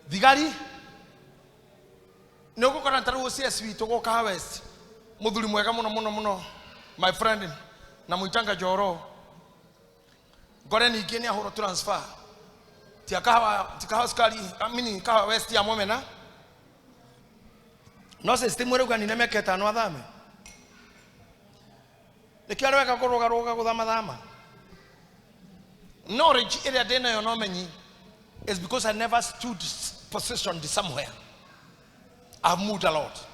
thigari noko kana taru CSV to go ka west muthuri mwega muno my friend na muitanga Joro gore ni kenya horo transfer tikawa skali amini kawa west ya momena no system wero gani nemeketa no athame nikiarweka kuruga guthama knowledge area dena yo no menyi is because I never stood positioned somewhere. I've moved a lot.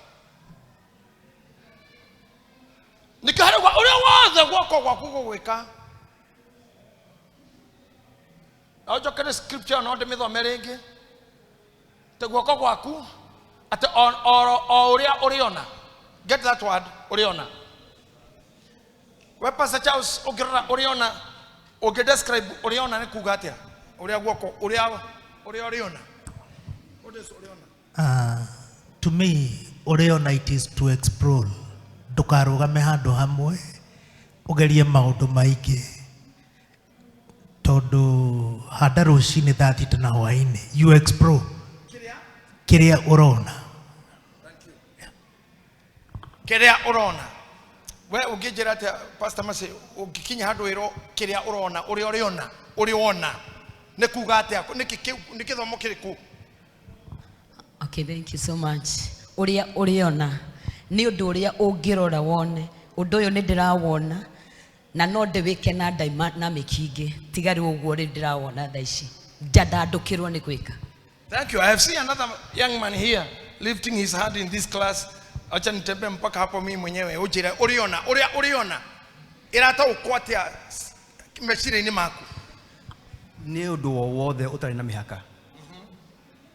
Nikare kwa ule waze gwako kwa kugwika. Ojo kene scripture no de mitho merenge. Te gwako gwaku ate oria oriona. Get that word, oriona. We Pastor Charles ogirra oriona, oge describe oriona ne kugatia. Oria gwako, oria oriona. What is oriona? To me, oriona it is to explore. Ndukarugame handu hamwe ugerie maundu maingi tondu handa rucini thathita na hwaini you explore kiria urona. Kiria urona we ugijira ati Pastor Mase ugikinya handu iro kiria urona uriona ne kuga ati ni kithomo kiriku. Okay, thank you so much. Uriona ni undu uria ungirora wone undu uyu ni ndirawona na no ndiwike na daima na mikingi tigari uguo ri ndirawona tha ici ndandukirwo ni gwika. Thank you. I have seen another young man here lifting his hand in this class. Acha nitembe mpaka hapo mimi mwenyewe ujira uriona irata ukwatia meshire ni maku ni undu wothe utari na mihaka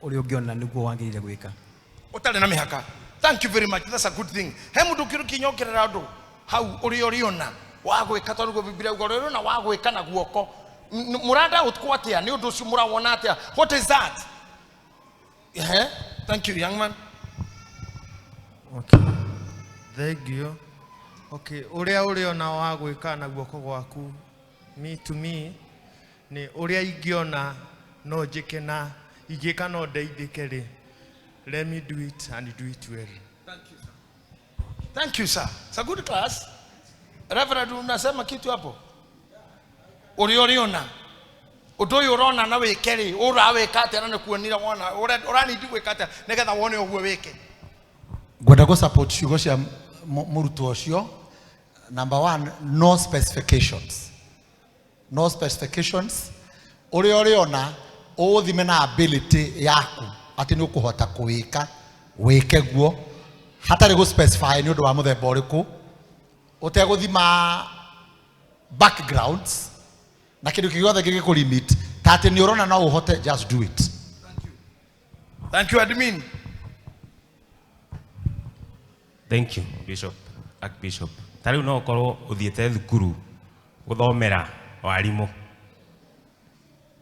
uri ungiona niguo wangirire gwika utari na mihaka. Thank you very much. That's a good thing. Hemu dukiru kinyokerera andu hau uriona wagwika tondu Biblia ugorero na wagwika na guoko muranda utkwatia ni undu ucio murawona atia. What is that? Thank you, young man. Okay. Thank you. Okay, uria uriona wagwika na guoko gwaku me to me ni uria ingiona no njike na igika no ndeithike ri. Let me do it and do it well. Thank you, sir. Thank you, sir. It's a good class. Reverend, unasema kitu hapo? Uriona. Udoyo urona na wekeri, uraweka ati na kuonira wona. Urani ndi weka ati negetha wone ogwe weke. Gwenda go support ciugo cia murutu ucio. Number 1, no specifications. No specifications. Uriona uthime na ability yaku ati ni ukuhota kuwika wike guo hatari go specify ni undu wa muthemba uriku uteguthima backgrounds na kindu kiothe gigiku limit tati ni urona no uhote just do it. Thank you, admin. Thank you, Bishop, Archbishop. Tariu no korwo uthiete thukuru guthomera warimu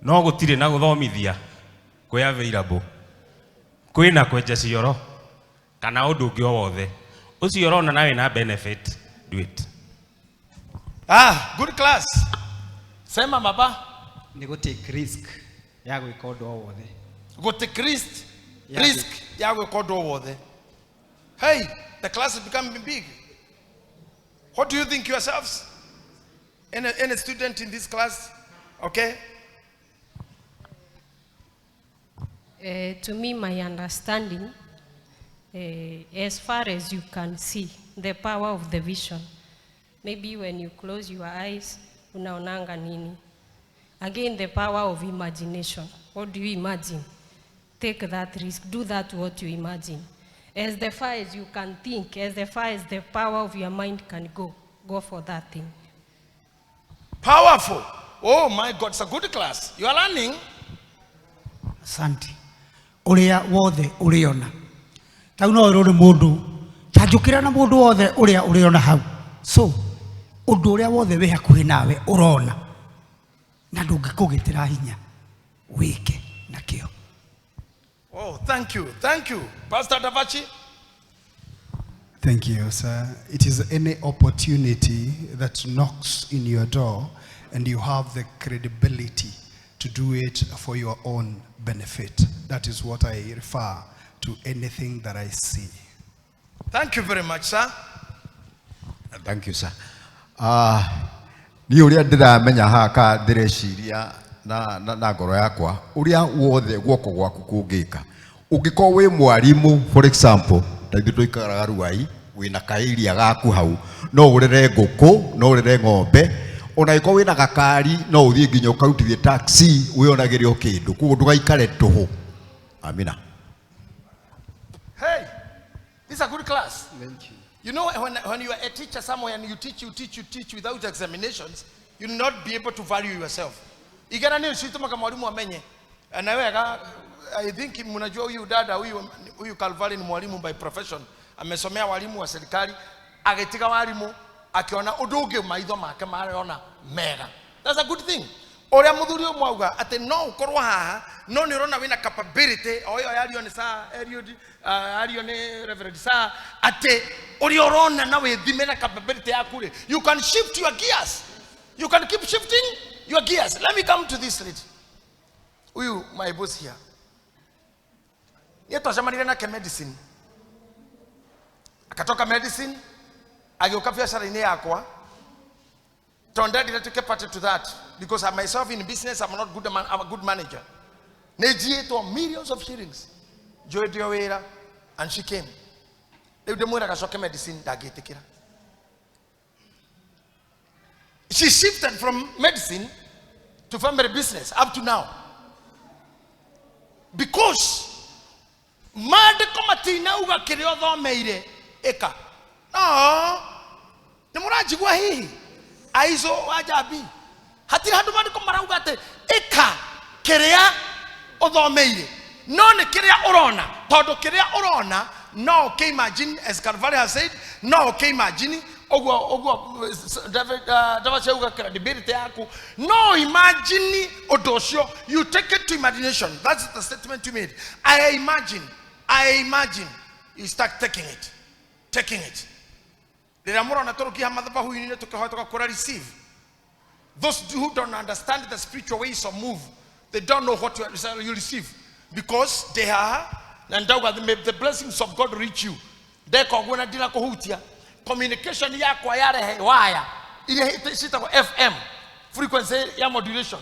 no gutire na guthomithia kwi available kwina kwenja cioro kana undu ungi o wothe ucio urona nawe na benefit do it. Good class. Sema baba ni go take risk ya gwika undu o wothe. Go take risk ya gwika undu o wothe. Hey, the class is becoming big. What do you think yourselves? Any student in this class? Okay. To me, my understanding, as far as you can see, the power of the vision. Maybe when you close your eyes, unaonanga nini. Again, the power of imagination. What do you imagine? Take that risk. Do that what you imagine. As far as you can think, as far as the power of your mind can go for that thing. Powerful. Oh my God, it's a good class. You are learning. Asante. Uria wothe uriona. Tau no uri mundu. Tajukira na mundu wothe uria uriona hau. So, undu uria wothe wi hakuhi nawe urona. Na ndungikugitira hinya. Wike na kio. Oh, thank you. Thank you. Pastor Davachi. Thank you, sir. It is any opportunity that knocks in your door and you have the credibility to do it for your own benefit. That is what I refer to anything that I see. Thank you very much, sir. Thank you, sir. Ni uria ndiramenya haka ndireciria na ngoro yakwa uria wothe guoko gwaku kungika ungiko wi mwarimu for example ndaithu tuikaraga ruai wina kairia gaku hau no urere nguku no urere ng'ombe onaiko wina gakari no uthie nginya ukarutithie taxi wionagire kindu kugo ndugaikare tuhu. Amina. Hey, this is a good class. Thank you. You know, when you are a teacher somewhere and you teach without examinations, you'll not be able to value yourself. Igana ni usituma kama mwalimu amenye. Anaweka, I think mnajua huyu dada huyu Calvary ni mwalimu by profession. Amesomea walimu wa serikali, agetika walimu akiona uduge maitho make mariona mega. That's a good thing. Oria muthuri omwauga ate no ukorwa haha no ni rona wina capability oyo yario ni sa Eliud ario ni Reverend sa ate ori orona na we thimena capability yaku ri, you can shift your gears, you can keep shifting your gears. Let me come to this lady. Uyu my boss here yeto shamanire na medicine akatoka medicine ageuka biashara ine yakwa. Tonda did take part to that because I myself in business I'm not I'm a good manager. Neji to millions of shillings. Joy Diawera and she came. They the more I medicine that get take. She shifted from medicine to family business up to now. Because mad komatina uga kiriodo meire eka. No. Nemuraji gwa hii. Aizo wajabi hatira handu mari ko marauga ate eka kiria othomeire no ne kiria urona tondu kiria urona no okay imagine as Calvary has said no okay imagine ogwo David cheuga credibility yaku no imagine odosio you take it to imagination. That's the statement you made. I imagine you start taking it. Receive. Those who don't understand the spiritual ways of move, they don't know what you receive because they are and the blessings of God reach you. They communication yako yare wire ile sita kwa FM frequency ya modulation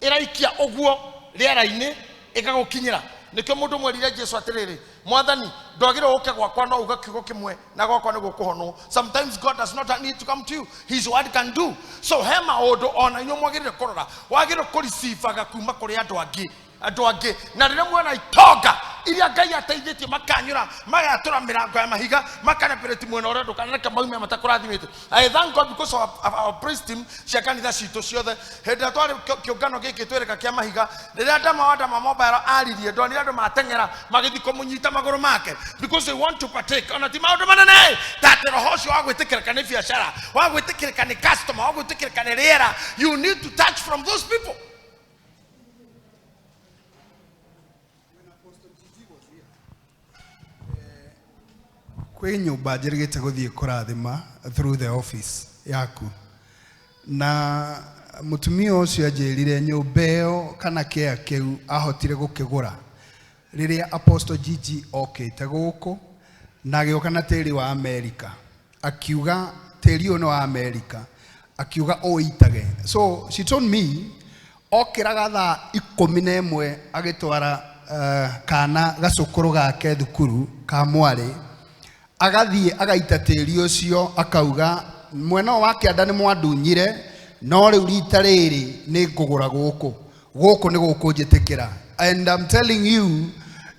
iraikia ogwo riera ine ikagukinyira nikyo mundu mwerire Jesu atiriri mwathani ndogire uke gwakwa no uga kigo kimwe na gwakwa ni gukuhono. Sometimes God does not need to come to you, his word can do. So hema odo ona inyo mwagire korora wagire kureceive agakuma kuri andu ange na rire mwana itoga iria Ngai ateithĩtie makanyura magatura mirango ya mahiga makanapireti mwena ore ndukanareka maume matakurathimite. I thank God because of our praise team ciakanitha citũ ciothe hĩndĩ twari kĩũngano gĩkĩ twereka kĩa mahiga rĩrĩa ndamawanda mobile aririe ndonire andũ mateng'era magĩthi kũmũnyita magũrũ make because they want to partake ona ti maũndũ manene tatĩ roho ũcio wa gwĩtĩkĩrĩka nĩ biacara wa gwĩtĩkĩrĩka nĩ customer wa gwĩtĩkĩrĩka nĩ rĩera. You need to touch from those people. Kwe nyumba njirigite guthie kurathima through the office yaku na mutumia ucio anjirire nyumba ĩyo kana kĩa kĩu ahotire gukigura riria Apostle Gigi okite guku na gĩoka na tĩri wa America akiuga tĩri ũno wa America akiuga ũitage. So she told me okiraga thaa 11 agitwara kana gacukuru gake thukuru ka mwari agathie agaita tĩri ũcio akauga mwena wake anda nĩ mwandunyire no rĩu rita rĩrĩ nĩ ngũgũra gũkũ nĩ gũkũ njĩtĩkĩra. And I'm telling you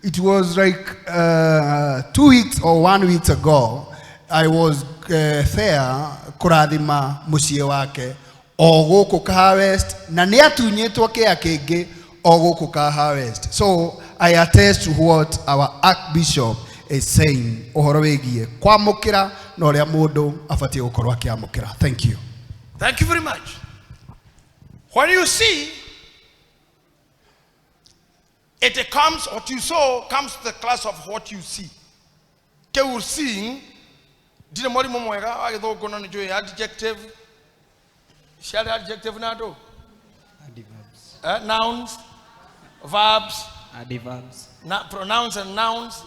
it was like 2 weeks or 1 week ago I was there kũrathima mũciĩ wake o gũkũ ka West na nĩ atunyĩtwo kĩa kĩngĩ o gũkũ ka West. So I attest to what our Archbishop is saying ohoro wegie kwamukira na uria mundu abatie gukorwa akiamukira. Thank you. Thank you very much. When you see it comes, what you saw comes to the class of what you see. Ke you seeing dine mori momwega agithogo no njoy adjective shall adjective nado adverbs nouns verbs adverbs pronouns and nouns.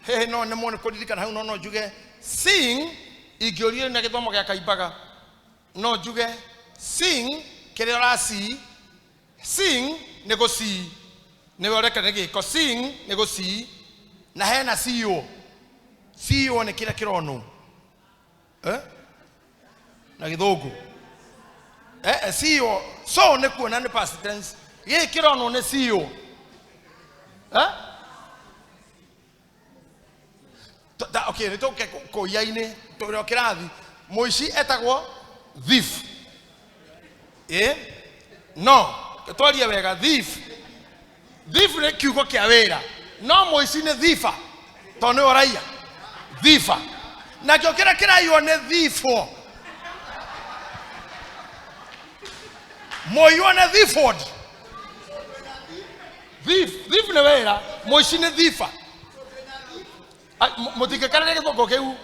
Hey no nemone kodirikana hau no juge sing igiorie na githomo gya kaibaga no juge sing kererasi sing negosi neoreka nege ko sing negosi na hena CEO ne kira kirono na githogo CEO so ne kuona ne past tense ye kira no ne CEO okay nitoke ko yaine to kirathi moici etagwo thief no twarie wega thief ne kiugo kia wera no moici ne thifa to ne oraia thifa na kio kira yo ne thifo moyo ne thiford thief ne wera moici ne thifa motike kana ne ko keu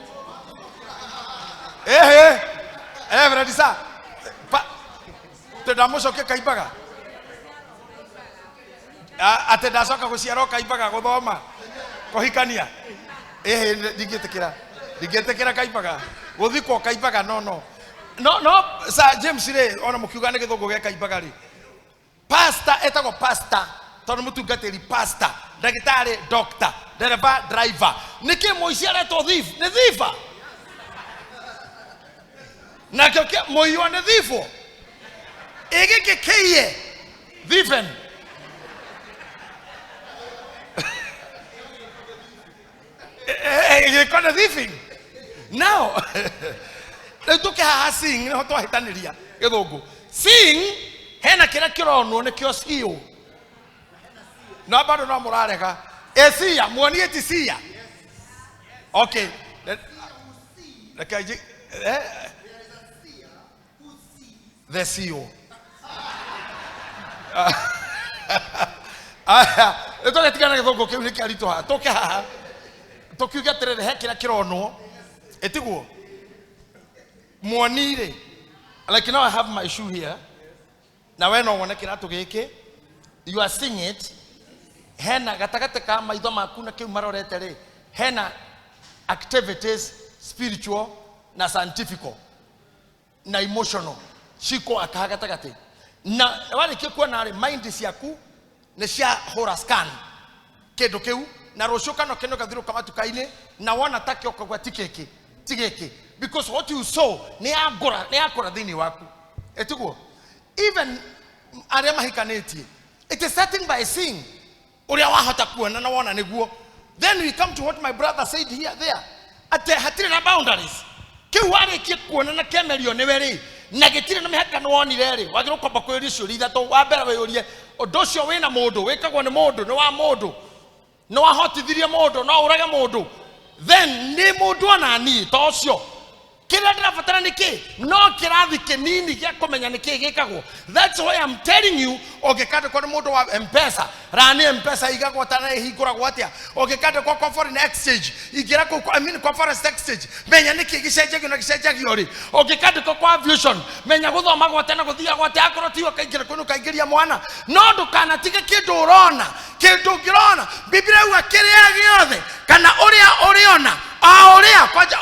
Fredisa te damos ke kaipaga ate dasoka kuciaro kaipaga guthoma kuhikania digetekera kaipaga guthikwo kaipaga no sa James re ona mukiuga ne githungu ge kaipaga ri pastor etago pastor tondu mutungatiri pastor ndagitari doctor dereva driver niki moici areto thief ne thifa na kio moyo ne thifo ege keye thifen kona thiefing now tuke ha sing no to hitaniria githungu sing hena kira kironwo ne kio sio no bado no murarega esia muonie tisia okay lekaji the CEO eto tigana githungu kiu ni kiarito ha toke ha tokiuga tere hekira kirono etiguo muonire like now I have my shoe here na we no wona kiratu giki you are seeing it hena gatagate ka maitho maku na kiu marorete ri hena activities spiritual na scientific na emotional chiko akagatagate na wale kikuwa na mind ciaku ne cia hora scan kedo keu na roshoka no keno kadhiru kama tukaine na wana take okagwa tigeke because what you saw ne agora thini waku etiguo even arema hikaneti it is starting by seeing uria wahota kuona na wona neguo then we come to what my brother said here there at hatire na boundaries kiwari kikuona na kemerio ne weri na gitire na mihaka no wonire ri wagiro kwamba kwiri ciuri ithatu wa mbere wiyurie undocio wina mundu wikagwo ni mundu ni wa mundu no wahotithirie mundu no urage mundu then ni mundu ona ni tocio kila ndirabatara niki no kirathi kinini gya kumenya niki gikagwo that's why I'm telling you ogekade kwa mundu wa mpesa rani mpesa igagwo tana hinguragwo atia ogekade kwa foreign exchange igira kwa foreign exchange menya niki gicenjagio na gicenjagio ri ogekade kwa aviation menya guthoma gwa tena guthia gwa tia akoro tiwa kaingira kunu kaingiria mwana no ndukana tige kindu urona kindu ngirona biblia uga kiria giothe kana uria uriona auria kwaja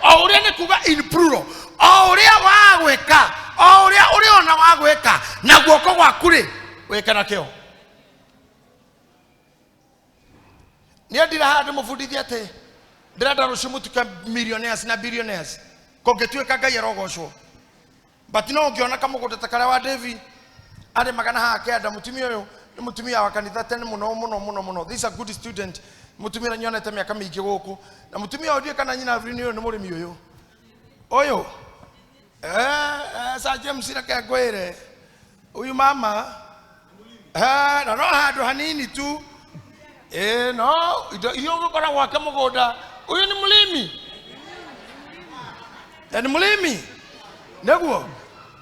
auria ne kuga in plural auria wagweka auria uriona wagweka na guoko gwaku ri weka na kio ni ndira handu mufundithia ate ndirenda rucimu tuka millionaires na billionaires kongetweka ngai arogocwo but no ungiona kama guteta kare wa David ari magana hake ada mutumia uyu ni mutumia wa kanitha tene muno this is a good student mutumira nyonete miaka mingi guku na mutumia odie kana nyina avrini uyu ni murimi uyu sa James reke gwire uyu mama na no handu hanini tu no iyo gukora gwake mugunda uyu ni mulimi ni mulimi neguo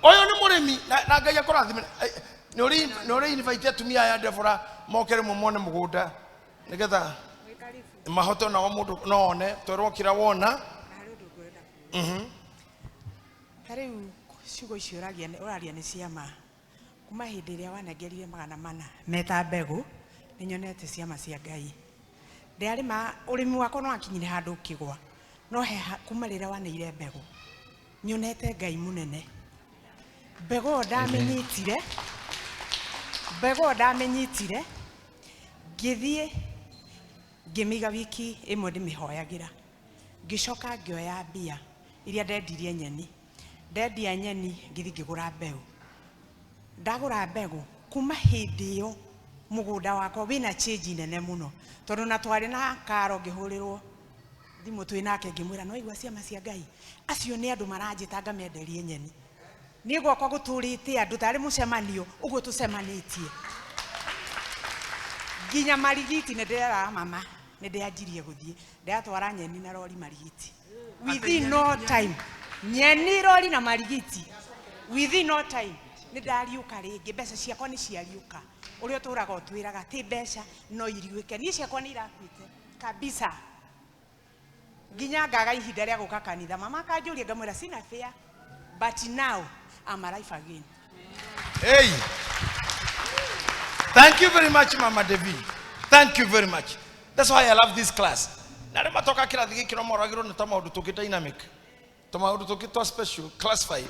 uyu ni murimi na ngai akurathime ni uri invite tumia ya Devora mokere mumone mugunda nigetha mahoto na mundu none toro kira wona Kariu ciugo icio uraria ni ciama kuma hindi ria wanengerire magana mana meta mbegu ni nyonete ciama cia ngai ndarima urimi wako no akinyire handu kigwa no he kuma rira waneire mbegu nyonete ngai munene mbegu ndamenyitire ngithie ngimiga wiki imwe ndimihoyagira ngicoka ngioya mbia iria ndendirie nyeni ndendia nyeni ngithi ngigura mbegu ndagura mbegu kuma hindi iyo mugunda wakwa wina change nene muno tondu na twari na karo ngihurirwo thimu twi nake ngimwira no igwa ciama cia Ngai acio ni andu maranjitanga menderie nyeni ni gwakwa guturite andu tari mucemanio uguo tucemanitie nginya marigiti ne ndera mama ne ndianjirie guthie ndatwara nyeni na rori marigiti within no time nyeni rori na marigiti within no time ni ndariuka ringi mbeca ciakwa ni ciariuka uria turaga utwiraga ti mbeca no iriuke ni ciakwa ni irakuite kabisa nginya ngaga ihinda ria guka kanitha mama kanjuria ngamwira sina fare but now I'm alive again. Hey, thank you very much Mama Devi, thank you very much. That's why I love this class. Na matoka kila thigi kino moragiro na tama undu tuki dynamic tama undu tuki to special classified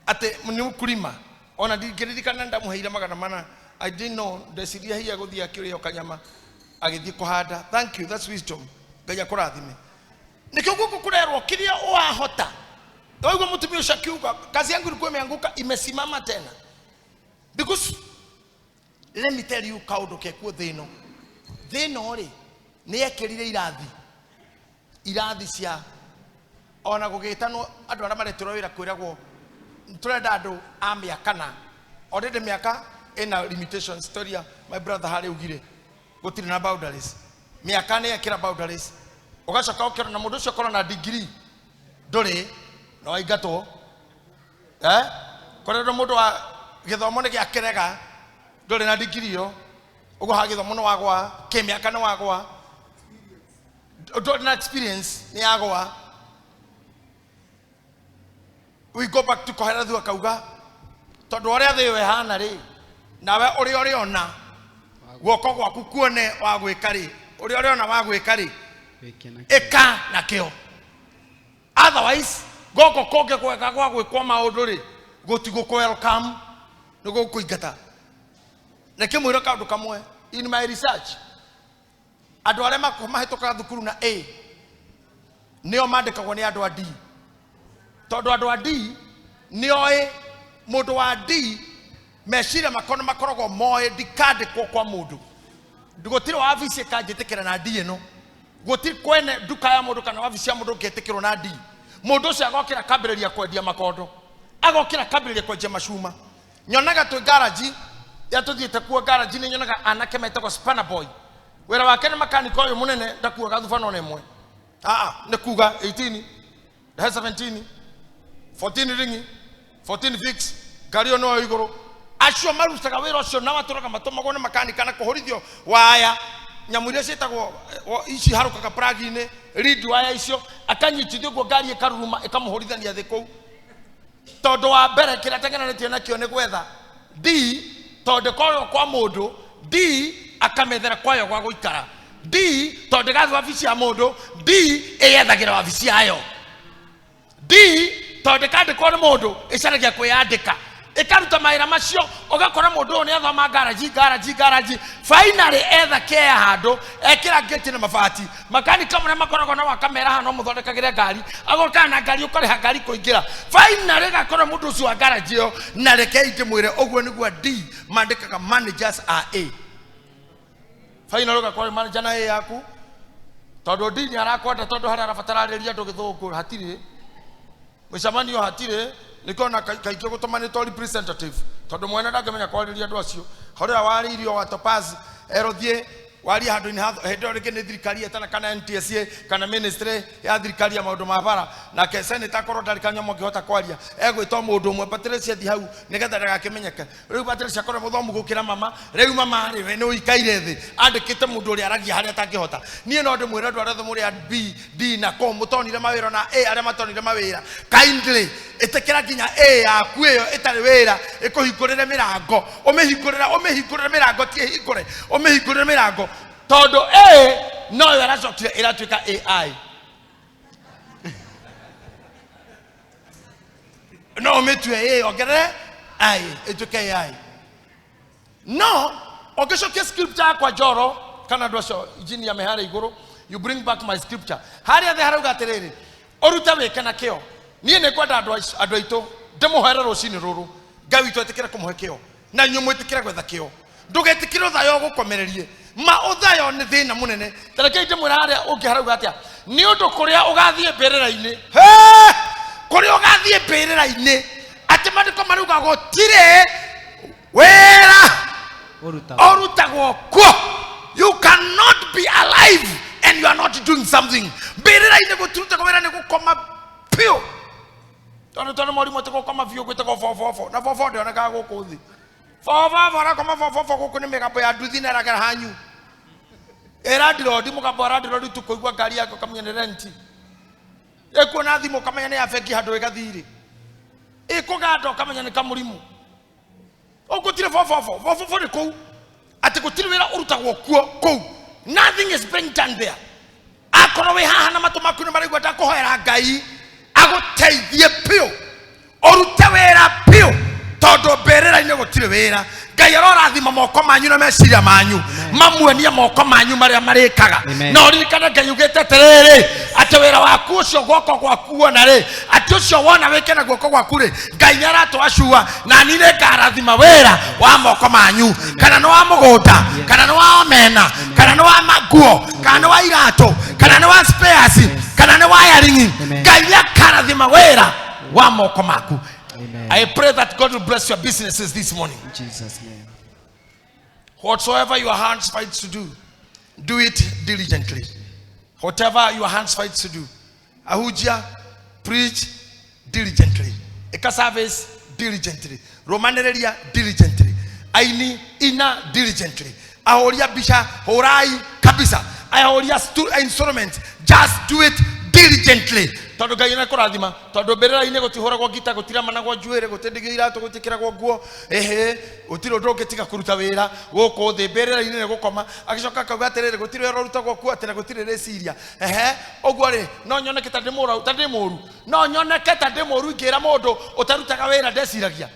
ate ni ukulima ona ndigiririkana ndamuheire magana mana. I didn't know ndeciria hiya guthia akirio kanyama agithie kuhanda. Thank you, that's wisdom. Ngai akurathime nikio guku kurerwo kiria wahota. Wewe mtumio shakiuka kazi yangu ilikuwa imeanguka imesimama tena because let me tell you kaudo kekuo thino ri ni ekirire irathi cia ona gugitanwo andu ara maretirwo wira kwiragwo turenda andu a miaka na already miaka ina limitation story ya my brother hari ugire gutiri na boundaries miaka ni ekira boundaries ugacoka ukira na mundu ucio korwo na degree nduri no aigato korero mundu wa githomo ni giakerega nduri na degree yo ugo ha githomo no wagwa kemiaka no wagwa nduri na experience ni agwa. We go back to koherathu akauga tondu oria thi we hana ri nawe uri ona guoko gwaku kuone wa gwika ri uri ona wa gwika ri eka na kio otherwise goko koge kweka kwa gwikwa maundu ri gutigo welcome nugo kuigata na kimwira kaundu kamwe in my research andu aria mahituka thukuru na A nio mandikagwo ni andu a D tondu andu a D nioi mundu wa D meciria makoragwo moe ndikandikwo kwa mundu gutiri wa office kanjitikira na D ino gutiri kwene duka ya mundu kana office ya mundu ngetikirwo na D mundu ucio agokira kambiriria kwendia makondo agokira kambiriria kwendia mashuma nyonaga tu garage ya tuthiete kuo garage ni nyonaga anake metagwo spanner boy wera wake ni mechanic uyu munene ndakuaga thubano nemwe ni kuga 18 17 14 ringi 14 fix gario no iguru acio marutaga wira ucio na maturaga matomagwo ni mechanic na kuhorithio waya nyamuria citagwo ici harukaga plug-ini lead wire icio akanyitithio go ngari ikaruruma ikamuhorithania thi kou tondu wa mbere kira tengeranetio nakio ni gwetha D tondu koyo kwa mundu D akamethera kwayo gwa guikara D tondu gathi wabici ya mundu D eyethagira wabici yayo D tondu kandikwo ni mundu icaragia kwiyandika ikaruta maira macio ugakora mundu ni athoma garage finally etha care handu ekira gate na mabati makanika mure makoragwo na wakamera hano muthondekagire ngari agoka na ngari ukore ngari kuingira finally gakora mundu ucio wa garage yo na reke ikimwire ogwo niguo D mandikaga managers are A finally gakora manager na A yaku tondu D ni arakwenda tondu hari arabatarariria ndu githungu hatiri mwicamanio hatiri nikona kaikio gutumanitwo representative tondu mwene ndangimenya kwariria andu acio horia waririo wa Topaz erothie wari handu ni hendo rike ni thirikari etana kana NTSA kana ministry ya thirikari ya maundu ma bara na ke senator korwo ndarikanya mongihota kwaria egwitwo mundu umwe Patricia thi hau nigetha ndagakimenyeke riu Patricia korwo muthomu gukira mama riu mama ri we ni uikaire thi andikite mundu uri aragia haria tangihota nie no ndimwira andu aria thomuri ya B D na com mutonire mawira na A aria matonire mawira kindly itekera nginya A yaku iyo itari wira ikuhingurire mirango umihingurire mirango tie hingure umihingurire mirango tondu A no yaracokire iratuika AI no metue A ongerere AI ituike AI no ogeshokia scripture kwa joro kana ndwaco injini ya mehara iguru you bring back my scripture haria the harauga atiriri oruta weke na kio niĩ nĩ kwenda andũ aitũ ndĩmũhoere rũcinĩ rũrũ Ngai witũ etĩkĩre kũmũhe kĩo na inyuĩ mwĩtĩkĩre gwetha kĩo ndũgetĩkĩre ũthayo gũkomererie ma ũthayo nĩ thĩna mũnene tareke ndĩmwĩra harĩa ũngĩharauga atĩa nĩ ũndũ kũrĩa ũgathiĩ mbĩrĩra-inĩ kũrĩa ũgathiĩ mbĩrĩra-inĩ atĩ maandĩko marauga gũtirĩ wĩra ũrutagwo kuo. You cannot be alive and you are not doing something. Mbĩrĩra-inĩ gũtirutagwo wĩra nĩ gũkoma piũ tondũ mwarimũ atĩ gũkoma biũ gwĩtagwo fofofo na fofo ndĩonekaga gũkũ thĩ. Fofofo arakoma fofofo gũkũ nĩ mĩgambo ya nduthi na ĩragera hanyu ĩrandirodi mũgambo wa randirodi tũkũigua ngari yako kamenya nĩ renti ĩkuona thimũ kamenya nĩ ya bengi handũ ĩgathirĩ ĩkũganda kamenya nĩ kamũrimũ ũgũtirĩ fofofo nĩ kũu atĩ gũtirĩ wĩra ũrutagwo kuo kũu. Nothing is being done there. Akorwo wĩ haha na matũ maku nĩ maraigua ndakũhoera Ngai agũteithie piũ ũrute wĩra piũ tondũ mbĩrĩra-inĩ gũtirĩ wĩra. Ngai arorathima moko manyu na meciria manyu mamuonie moko manyu marĩa marĩkaga na ũririkane Ngai ugĩte atĩrĩrĩ atĩ wĩra waku ũcio guoko gwaku wona rĩ atĩ ũcio wona wĩke na guoko gwaku rĩ Ngai nĩaratwacua na niĩ nĩngarathima wĩra wa moko manyu kana nĩ wa mũgũnda kana nĩ wa omena kana nĩ wa maguo kana nĩ wa iratũ kana nĩ wa spares kana nĩ wa wiring. Ngai nĩakarathima wĩra wa moko maku. I pray that God will bless your businesses this morning. In Jesus' name. Whatsoever your hands fight to do, do it diligently. Whatever your hands fight to do, ahujia, preach diligently. Eka service diligently. Romaneria diligently. Aini ina diligently. Ahoria bisha horai kabisa. Ahoria instrument. Just do it diligently. Tondũ Ngai nĩ kũrathima tondũ mbĩrĩra-inĩ gũtihũragwo ngita gũtira managwo njuĩrĩ gũtĩndigio iratũ gũtikĩragwo nguo gũtirĩ ũndũ ũngĩ tiga kũruta wĩra gũkũ thĩ mbĩrĩra-inĩ nĩ gũkoma agĩcoka akauga atĩrĩrĩ gũtirĩ wĩra ũrutagwo kuo atĩ na gũtirĩ rĩciria ũguo rĩ no nyoneke ta ndĩ mũũru no nyoneke ta ndĩ mũũru ingĩra mũndũ ũtarutaga wĩra ndeciragia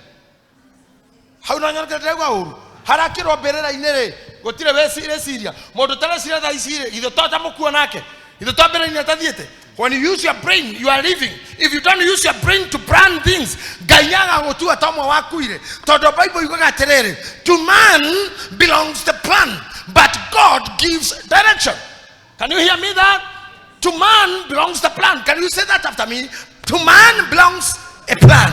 hau no nyoneke ta ndĩraigua ũũru harakĩrwo mbĩrĩra-inĩ rĩ gũtirĩ rĩciria mũndũ ũtareciria thaa ici rĩ ithe to tamũkuo nake ithe to mbĩrĩra-inĩ atathiĩte. When you use your brain, you are living. If you don't use your brain to plan things, Gayaga gotua tomo wakuire. Todo Bible yuga terere. To man belongs the plan, but God gives direction. Can you hear me that? To man belongs the plan. Can you say that after me? To man belongs a plan.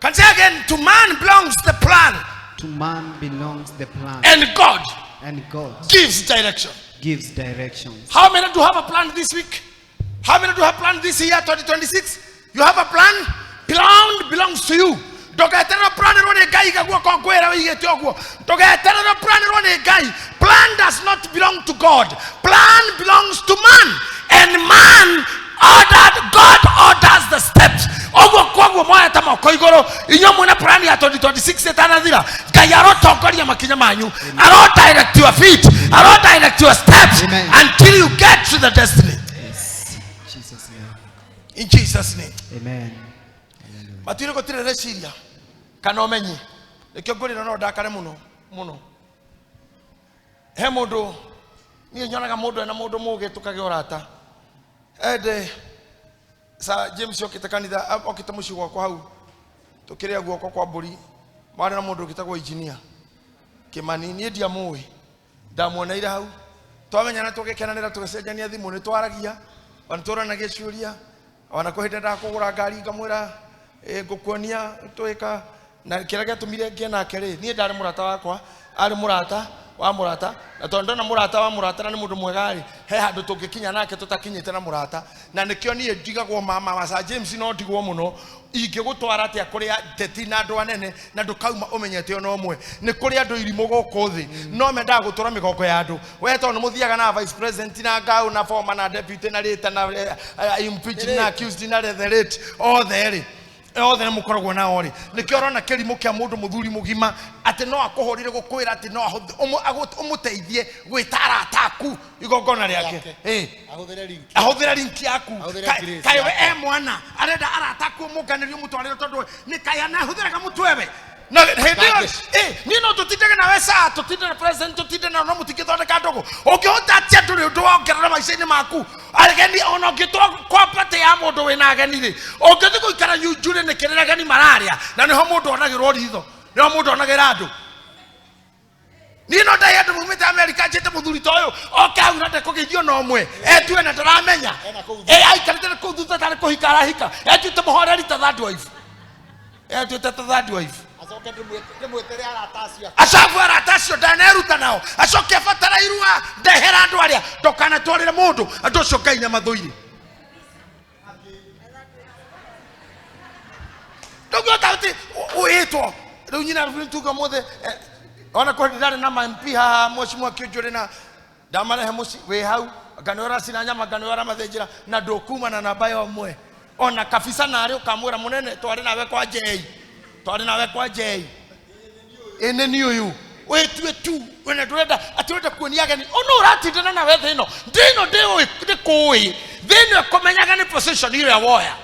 Can you say again? To man belongs the plan. To man belongs the plan. And God gives direction. Gives directions. How many do have a plan this week? How many do have a plan this year 2026? You have a plan? Plan belongs to you. Plan does not belong to God. Plan belongs to man. And man God orders the steps. Plan ya 2026 etanadira. Direct your feet. Direct your steps. Amen. Until you get to the destiny. Yes. Jesus' name. In Jesus' name. Amen. Matire gotire reciria kana omenyi ekyo ngorira no ndakare muno he mundu ni nyonaga mundu ena mundu muge tukage orata ende sa James okite kanitha okite muci gwakwa hau tukiria guoko kwa mburi mwana na mundu ukitagwo engineer Kimani ni ndia muwe ndamuoneire hau twamenyana tugikenanira tugicenjania thimu ni twaragia wanturanagia ciuria wana kuhinde ndakugura ngari ngamwira ngukuonia twika na kira gatumire ngie nake ri nie ndari murata wakwa ari murata wa murata na tondu na murata wa murata ni mundu mwega ri he handu tungikinya nake tutakinyite na murata na nikio nie ndigagwo mama wa Sir James no ndigwo muno ingigutwara atia kuria teti na andu anene na ndukauma umenyete ono omwe ni kuria andu irimo goko thi no menda gutura migoko ya andu we tondu muthiaga na vice president na ngau na former na deputy na rita na impeached na accused na the rate all there othe mukoragwo na ori nikio rona kirimo kia mundu muthuri mugima ati no akohorire gukwira ati no umuteithie gwitara ataku igongona riake ahudhira link yaku kayo mwana arenda arataku muganirio mutwarire tondu ni kaya na hudhira ka mutwebe Na ni no tutindage na wesa tutindage present tutindage na no mutikithondeka ndogo ukihota atia nduri undu wongerera maica-ini maku ageni ona ngitwa kwa pate ya mundu wina ageni ri ungithi guikara yunjuri ni kirira ageni mararia na niho mundu onagirwo ritho niho mundu onagira andu ni no ndai andu mumite America njite muthuri ta uyu oke au na ndekugeithio no umwe etue na ndaramenya aikarite ku thutha tari kuhika arahika etue muhoreri ta third wife etue ta third wife acabu aratacio ndaneruta nao acoke abatara irua ndehera andu aria ndokanatwarire mundu andu ucio Ngai na mathuire ndogota ati uitwo riu nyina tuga mothe ona ko ndari na MP ha mheshimiwa Kionjuri na ndamarehe muci we hau nganiora cina nyama nganiora mathenjira na ndokuma na namba yo mwe ona kabisa nari ukamwira munene twari nawe kwa jei twari nawe kwa jei ene ni uyu wetue tu wena turenda aturenda kuonia gani ono uratindana na we thino ndino ndikui thino kumenyaga ni position ile ya woya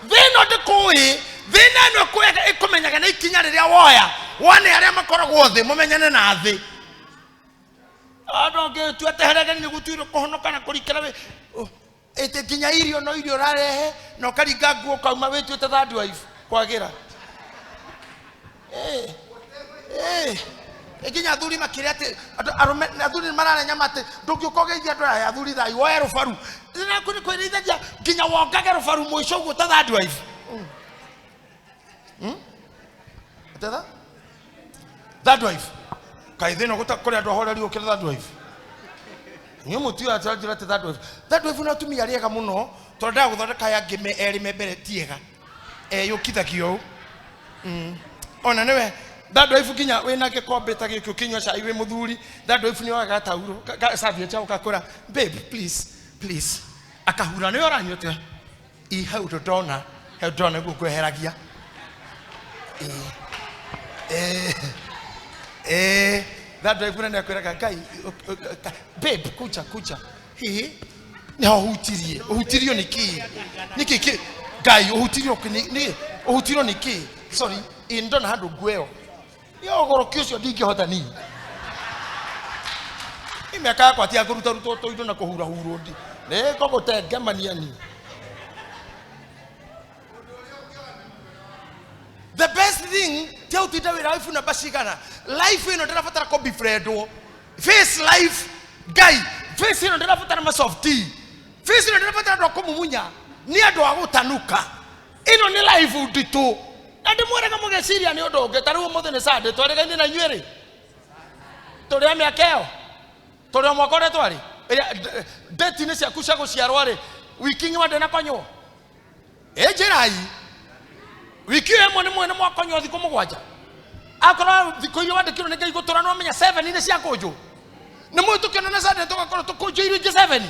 thino ndikui thina no kwega ikumenyaga na ikinya riria woya wane aria makoragwo thi mumenyane na thi adonge tu ateherega ni gutuiro kuhonoka na kurikira we ete kinya irio no irio rarehe no karinga nguo kauma wetu ta third wife kwagira ekinya thuri makire ate arume na thuri marare nyamate ndungiukogeithia andu aya thuri thai woya rubaru na kuni kwirithia kinya wongage rubaru muico guo ta third wife Tata? That wife. Kaithino gutakore andu ahoreri ukira that wife. Ni mutu ya tjira that wife. That wife na tumia riega muno tonda guthondeka ya ngime eri membere tiega. Yukitha kio. Ona newe that wife kinya wina gikombe ta gikyo kinywa cai we muthuri that wife ni waga tauro savia chao kakora babe please akahura ni oranyote I hau dona he dona gukweheragia that driver na kwera kai babe kucha ni uhutirio niki guy uhutirio niki sorry indona hado gweo yo gorokio cio ndingihota ni imeka kwa tia kuruta ruto indo na kuhura huro ndi ne koko tegemania ni the best thing tell to do life na bashigana life ino ndira fatara ko befriendo face life guy face ino ndira fatara ma soft tea face ino ndira fatara ko mumunya ni ando agutanuka ino ni life udito andi mwere kama ngesiria ni odoge taru mothe ne sade twarega ni na nywere tore miakeo tore mwakore twari date ni cia kusha go ciarwa ri wiki ngwa ndena konyo ejerai wiki emo ni mwene mwakonyo thiko mugwanja akora thiko iyo wandikiro ne ngai gutura no menya 7 ine cia kojo ni mwitu kena na sade to gakora to kojo iru 7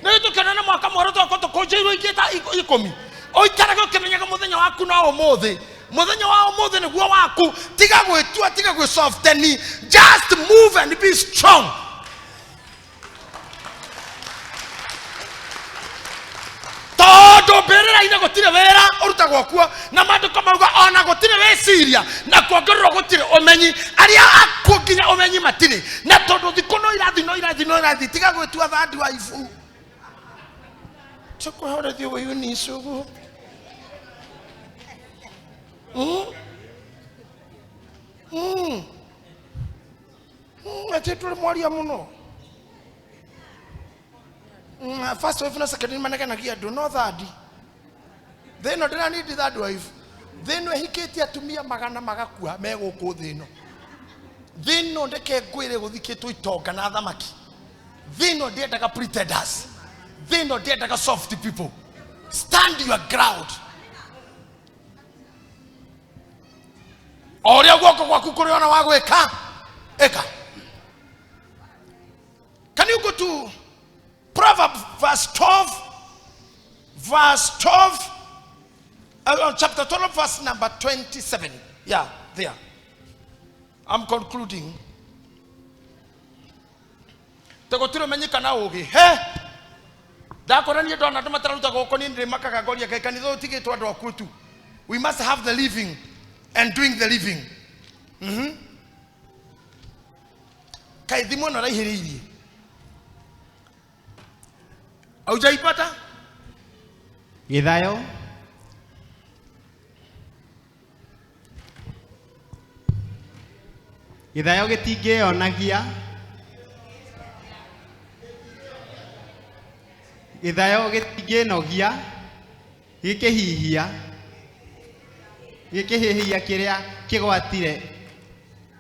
ni tu kena na mwaka mwaro to gakora to kojo iru 10 oikara go kemenya muthenya waku no umuthe muthenya wa umuthe ni guo waku tiga gwitua tiga gwi softeni just move and be strong todo berera ina gotire wera uruta gwakua na mandu kamaruga ona gotire we Syria na kuongererwo gotire omenyi aria akuginya omenyi matire na todo thikono irathi tiga gwitua third wife choko hore thio we ni sugu atetule mwalia muno first wife na second manaka na kia do no third then no dira need third wife then we hiketi atumia magana magakua meguku thino thino ndeke ngwire guthikitwo itonga na thamaki thino ndiendaga pretenders thino ndiendaga soft people stand your ground oria guoko gwaku kuriona wagweka eka. Can you go to Proverbs verse 12 chapter 12 verse number 27. Yeah, there. I'm concluding. Tegotiro menyika na ogi. He. ndakora nie ndona andũ matararuta goko ni ndĩ makaga ngoria kai kanitha ũtigĩtwo andũ akuo tu. We must have the living and doing the living. Kai thimo na raihĩrĩirie aujaipata Githayo Githayo gĩtingĩonagia Githayo gĩtingĩnogia gĩkĩhihia kĩrĩa kĩgwatire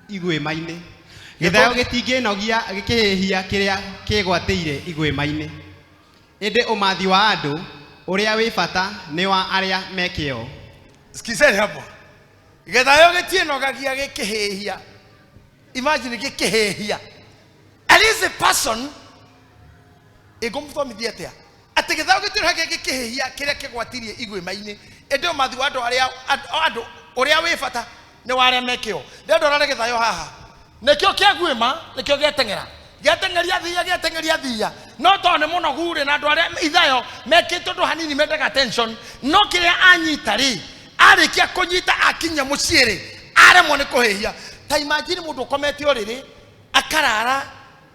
iguĩma-inĩ. Githayo gĩtingĩnogia gĩkĩhihia kĩrĩa kĩgwatĩire iguĩma-inĩ. Ĩndĩ ũmathi wa andũ ũrĩa wĩ bata nĩ wa arĩa mekĩo. Sikizeni hapo. Githayo gĩtiĩnogagia gĩkĩhihia. Imagine gĩkĩhihia. At least a person egomthomithia atia. Atĩ gĩthayo gĩtiĩnogagia gĩkĩhihia kĩrĩa kĩgwatirie iguĩma-inĩ. Ĩndĩ ũmathi wa andũ ũrĩa wĩ bata nĩ wa arĩa mekĩo. Ndĩndorare gĩthayo haha. Nĩkĩo kĩa guĩma, nĩkĩo gĩateng'eria thia. No tondũ nĩ mũnogu rĩ na andũ arĩa ithayo mekĩtwo ũndũ hanini mendaga attention. No kĩrĩa anyita rĩ, arĩkia kũnyita akinya mũciĩ rĩ, aremwo nĩ kũhĩhia. Ta imagine mũndũ ũkomete ũrĩrĩ, akarara,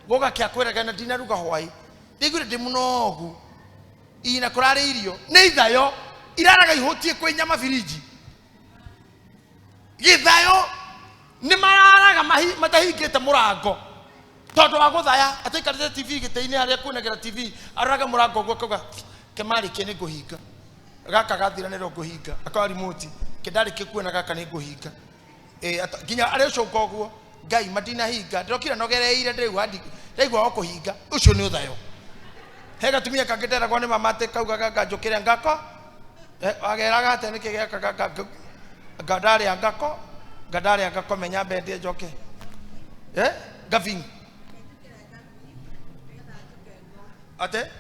gũgakĩa kwĩraga na ndinaruga hwaĩ. Ndĩiguire ndĩ mũnogu. Ina kũrarĩ irio. Nĩ ithayo iraraga ihũtie kwĩ nyama firiji. Githayo ni mararaga matahingĩte mũrango tondũ wa gũthaya ataikarĩte TV gĩtĩ-inĩ harĩa kwĩnagĩra TV araga mũrango ũguo kauga kĩmarĩkie nĩ ngũhinga gaka gathira nĩ ngũhinga akawa remote kĩndarĩkie kuona gaka nĩ ngũhinga nginya arĩ ũcoka ũguo Ngai madinahinga ndĩrokire nogereire ndĩraigua kũhinga ũcio nĩ ũthayo he gatumia kangĩteragwo nĩ mamate kauga gaka njũkĩre ngako ageraga atĩ nĩkĩ gĩaka gadari akakomenya bende joke gavin ate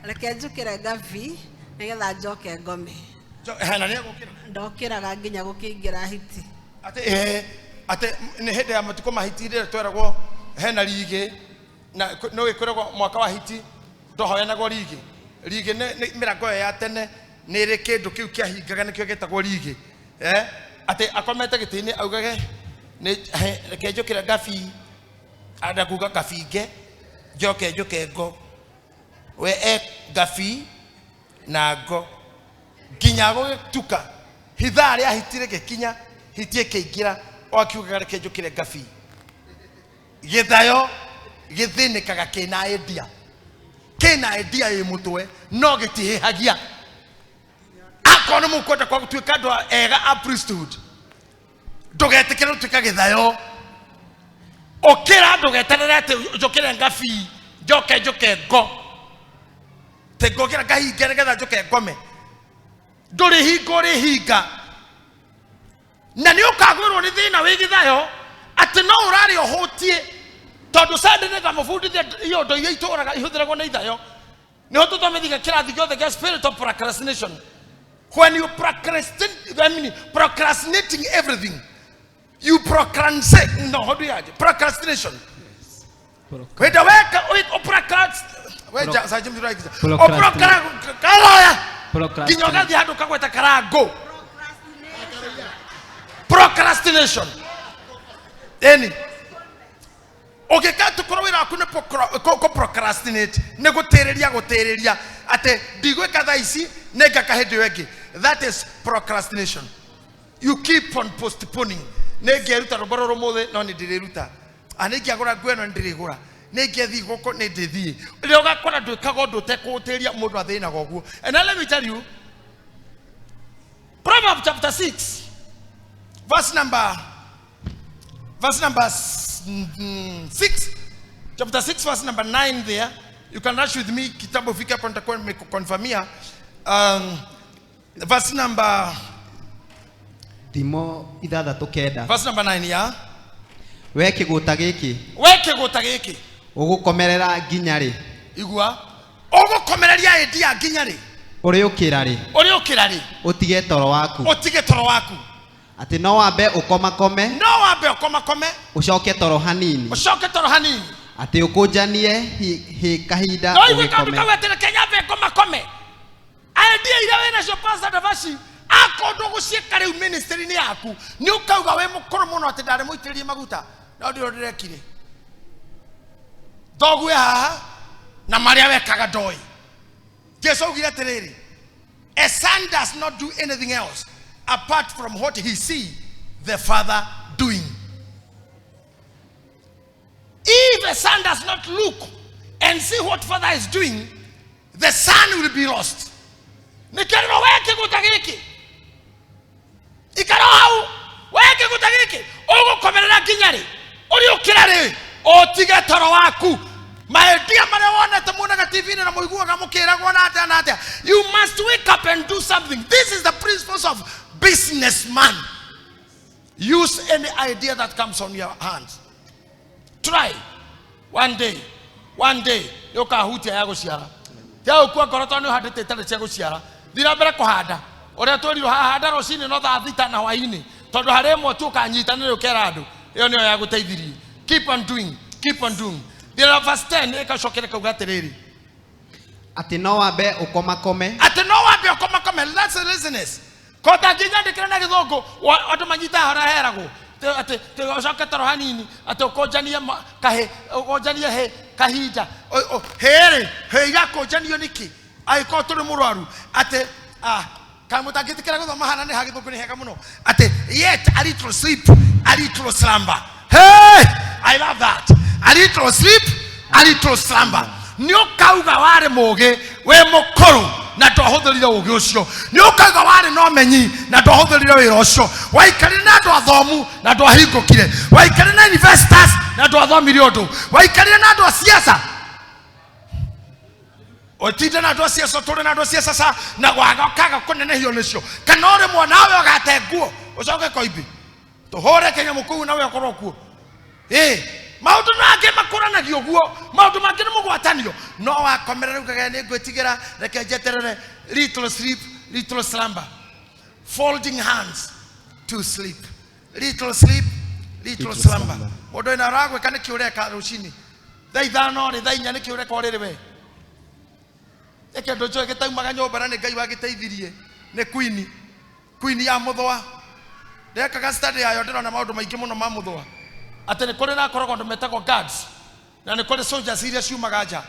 reke njukire gavi nigetha njoke ngome hena nĩ gũkira ndokiraga nginya gũkĩingĩra hiti ate nĩ hĩndĩ ya matukũ mahiti rĩrĩa tweragwo hena rigi na no gĩkoragwo mwaka wa hiti ndohoyanagwo rigi nĩ mĩrango ya tene nĩ ĩrĩ kĩndũ kĩu kĩahingaga nĩkĩo gĩtagwo rigi ate akomete gĩtĩ-inĩ augage reke njũkĩre gabi adakuga gafinge njũke ngo we gabi na ngo nginya gũgĩtuka hithaa rĩa hitire gĩkinya hitie kĩingĩra akiugaga reke njũkĩre gabi gĩthayo gĩthĩnĩkaga kĩna idea ĩ mũtwe no gĩtihĩhagia akona mũkwenda kwa gũtuĩka andũ ega a priesthood ndũgetĩkĩre gũtuĩka gĩthayo ũkĩra ndũgeterere atĩ njũkĩre ngabi njũke ngo te ngokĩra ngahinga nĩgetha njũke ngome ndũrĩ hinga ũrĩ hinga na nĩ ũkagwĩrwo nĩ thĩna wĩ gĩthayo atĩ no ũrarĩ ũhũtie tondũ sande nĩngamũbundithia iyo ndo iria itũraga ihũthĩragwo nĩ ithayo nĩho tũthomithia kĩrathi gĩothe gĩa spirit of procrastination. When you procrastinating everything, you procrastinate. No, how do you add procrastination? Wait, procrastination. Any. Okay, can't procrastinate. Negoteria. Ate digwe kada isi nega kahedwege. That is procrastination. You keep on postponing. Negeruta roboro mode no ni direruta. Anegi agora gweno ndirigura. Negethi goko ne dethi. Leo gakora ndwikaga ndu tekuteria mundu athina goguo. And now let me tell you, Proverbs chapter 6 verse number 6, chapter 6 verse number 9 there. You can rush with me. Kitabu fika hapo nitakuwa nimekukonfirmia. Verse number Timo ithathatũ kenda. Verse number 9 ya. We kĩgũta gĩkĩ. Ũgũkomerera nginya rĩ? Igua. Ũgũkomereria idea nginya rĩ? Ũrĩũkĩra rĩ? Ũtige toro waku. Atĩ no wambe ũkomakome. Ũcoke toro hanini. Atĩ ũkũnjanie kahinda ũgĩkome. akome idea ira wena cio pastor Davashi akondo gucieka riu ministry ni yaku ni ukauga we mukoro muno ati ndare muitiririe maguta no ndio ndirekire dogwe haha na maria wekaga ndoi Jesu augire atiriri a son does not do anything else apart from what he see the father doing. If a son does not look and see what father is doing, the son will be lost. Nikero weke gutagiki ikaro hau weke gutagiki ugukomerera kinyari uri ukirari otige toro waku maedia mara wonete munaga TV na muiguaga mukiragwo na ate. You must wake up and do something. This is the principles of businessman. Use any idea that comes on your hands. Try one day yoka hutia ya guciara ya ukua ngoroto ni handite tare cia guciara thira mbere kuhanda uria twiriro hahanda rocini no tha thita na hwaini tondu hari mwe tu kanyitanire ukera andu iyo niyo ya guteithirie. Keep on doing thira verse 10 ikacokere kauga atiriri ati no wambe ukomakome let's listeners kota nginya ndikira na githongo andu manyita hara heragwo ate ucoke toro hanini ate ukonjania kahe ukonjania he kahinda he gakonjanio niki aiko turi murwaru ate kamutangitikira guthoma hana ni hagithungu ni hega muno ate yet a little sleep a little slumber. Hey, I love that. A little sleep a little slumber. Ni ukauga ware muge we mukuru na twahuthurire ugi ucio ni ukauga wari no menyi na twahuthurire wira ucio waikari na andu athomu na twahingukire waikari na investors na twathomirie undu waikari na andu siasa otinde na andu siasa turi na andu siasa sa na wagaga kunenehio nicio kana uri mwana we gate nguo ucoke koibi tuhore Kenya mukuu na we akorwo kuo maundu nake makuranagio guo maundu make ni mugwatanio no wakomerera ukaga ni gwitigira reke jeterere little sleep little slumber folding hands to sleep little sleep little slumber mundu ina ragwe kana kiureka rucini thaithano ri thainya ni kiureka uriri we eke ndojo gitaumaga nyomba na ni ngai wagiteithirie ni queen ya muthwa ndekaga study yayo ndirona maundu maingi muno ma muthwa ate ni kuri na korogo ndo metagwo guards na ni kuri soldiers iria ciumaga nja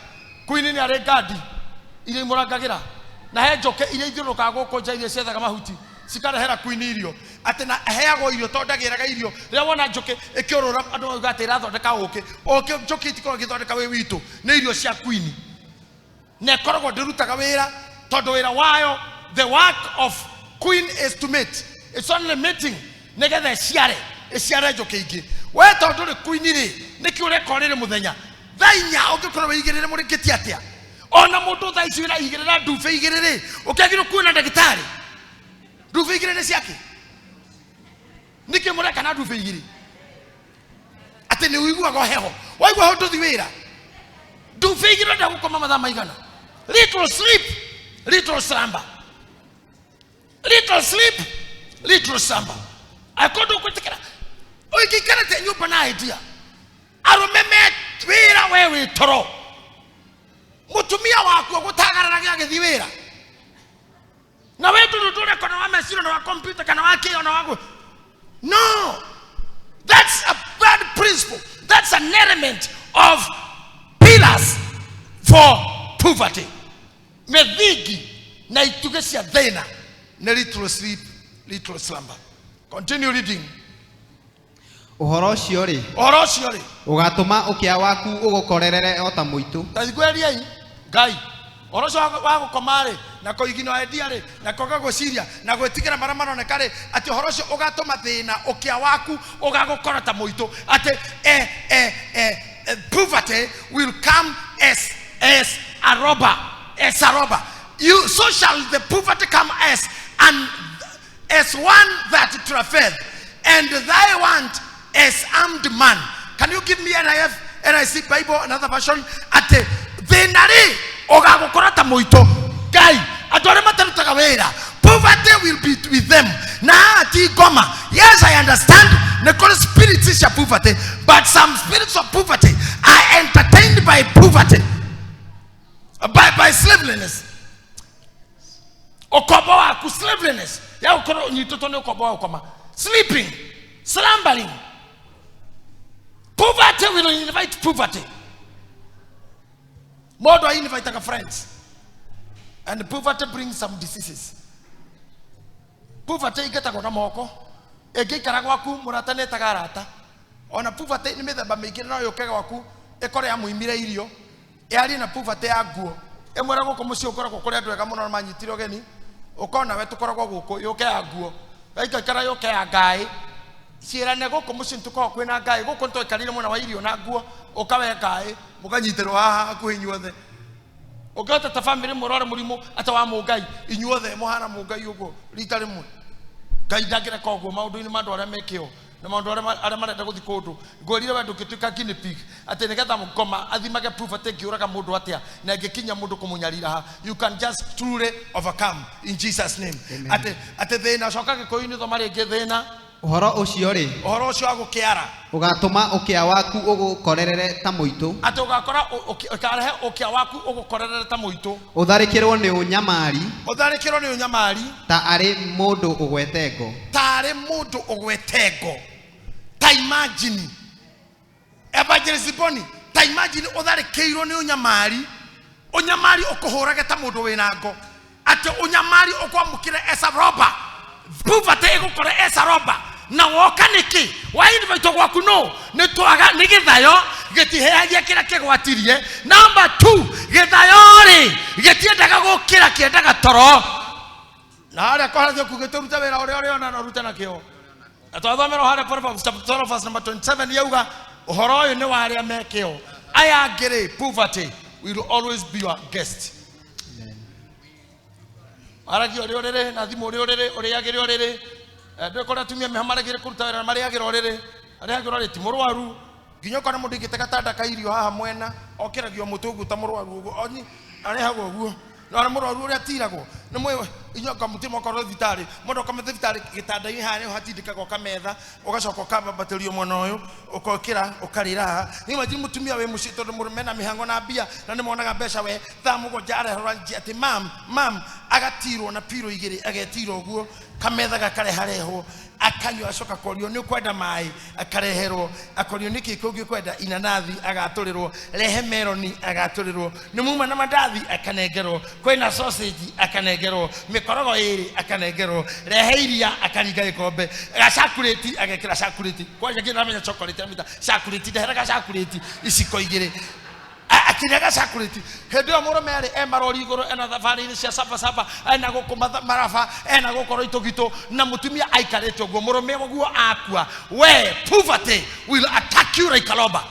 queen ni ari guard iria imuragagira na he njoke iria ithiurukaga guku nja iria ciethaga mahuti cikarehera queen irio ate na heagwo irio tondagiraga irio riria wona njoke ikiurura andu auga ati irathondeka uki njoke itikoro githondeka we witu ni irio cia queen ne korogo ndirutaga wira tondu wira wayo the work of queen is to mate. It's only mating negetha ciare njoke ingi we tondu ri queen ri niki ureka urire muthenya thainya ungikorwo wigirire murikiti atia ona mundu thaici wira igirira ndufe igirire ukagirwo kuona ndagitari ndufe igirire ciake niki mureka na ndufe igiri ati ni uiguaga heho waigua ho nduthi wira ndufe igirire ndagukoma mathaa maigana little sleep little slumber little sleep little slumber akondo kutikira oikikara te nyumba na idea arumeme wira wewe toro mutumia waku gutagararagia githi wira na wewe tutule kana wa machine na wa computer kana wa kio na wangu no that's a bad principle that's an element of pillars for poverty medhigi na itugesia thina na little sleep little slumber. Continue reading. Uhoro ucio ri ugatuma ukia waku ugukorerere ota muitu tathigweriai ngai uhoro ucio wa gukoma ri na kuigino idea ri na koga guciria na gwetikira mara maroneka ri ati uhoro ucio ugatuma thina ukia waku ugagukora ta muitu ati poverty will come as a robber you so shall the poverty come as one that trafficketh and thy want as armed man. Can you give me NIC Bible, another version? Ate venari ogagokorata moito guy adore matarutaga wera. Poverty will be with them. Na ati goma. Yes, I understand. Nekore spirits is poverty, but some spirits of poverty are entertained by poverty, by slaveliness. Okobo waku slaveliness. Ya ukoro nyitoto ne okobo waku koma. Sleeping, slumbering. Poverty will invite poverty. More do I invite our friends. And poverty brings some diseases. Poverty igeta kwa moko. Ege karagwa ku murata ne tagarata. Ona poverty ni methemba mingi no yokega waku ekore ya muimire irio. Yari na poverty ya guo. Emwera goko muci ukoragwo kuri andu ega muno manyitiro geni. Ukona we tukoragwo guko yoke ya guo. Gaika kara yoke ya ngai. Ciira ne goko muci ntuko kwina ngai goko nto ikarire muna wa irio na guo ukawe ngai mukanyitirwo haha ku inyuothe. Ogata ta family murore murimo atawa mugai inyuothe muhana mugai ugo rita rimwe. Ngai ndagira koguo maundu ni mandu aria mekio. Na maundu aria marenda guthi kundu ngorire we ndukituika guinea pig ati nigetha mukoma athimage proof ati ngiuraga mundu atia na ngikinya mundu kumunyarira ha. You can just truly overcome in Jesus name. Ati thina coka gikoini thomari ngithina uhoro ucio ri uhoro ucio agukiara ugatuma ukia waku ugukorerere ta muitu ati ugakora ukarehe ukia waku ugukorerere ta muitu utharikirwo ni unyamari ta ari mundu ugwetengo ta imagine evangelist Boni ta imagine utharikirwo ni unyamari ukuhurage ta mundu winango ati unyamari ukwamukire esa roba poverty igukore esa roba na woka niki wa invite gwaku no ni twaga ni githayo gitiheagia kira kigwatirie. Number 2 githayo ri gitiendaga gukira kiendaga toro na aria kwaratio kugituruta wira uri ona no ruta na kio atwathomero hare Proverbs chapter 12 verse number 27 yauga uhoro uyu ni wa aria mekio aya ngiri poverty will always be your guest. Aragi orere na thimu orere oriagire orere ndekora tumia mehamaragire kuruta wira mariagire orere ariagire orere timurwaru ginyo kana mundu ngiteka tanda kairio haha mwena okiragio mutungu ta murwaru ugo oni arihago uguo na murwaru uri atiragwo ni mwe inyoka mutima korwo thitari mundu kama thitari gitanda-ini haha niho hatindikaga kametha ugacoka ukambaterio mwana uyu ukokira ukarira ni maji mutumia we mucito murume na mihango na mbia na ni monaga mbeca we thamugo jare horanji ati mam agatirwo na piro igiri agetirwo uguo kametha gakare hareho akanywa acoka korio ni kwenda mai akareherwo akorio niki kungi kwenda inanathi agaturirwo rehe meloni agaturirwo ni muma na mandathi akanengerwo kwina sausage akanengerwo mikorogo iri akanengerwo rehe iria akaringa ikombe gacakureti agekira cakureti kwaje kina menya chocolate amita cakureti ndeheraga cakureti iciko igiri akiraga cakureti hende omuro mere emarori iguru ena thabari ni cia saba ena gukuma marafa ena gukoro itogito na mutumia aikarete ogwo murume ogwo akua we poverty will attack you like a roba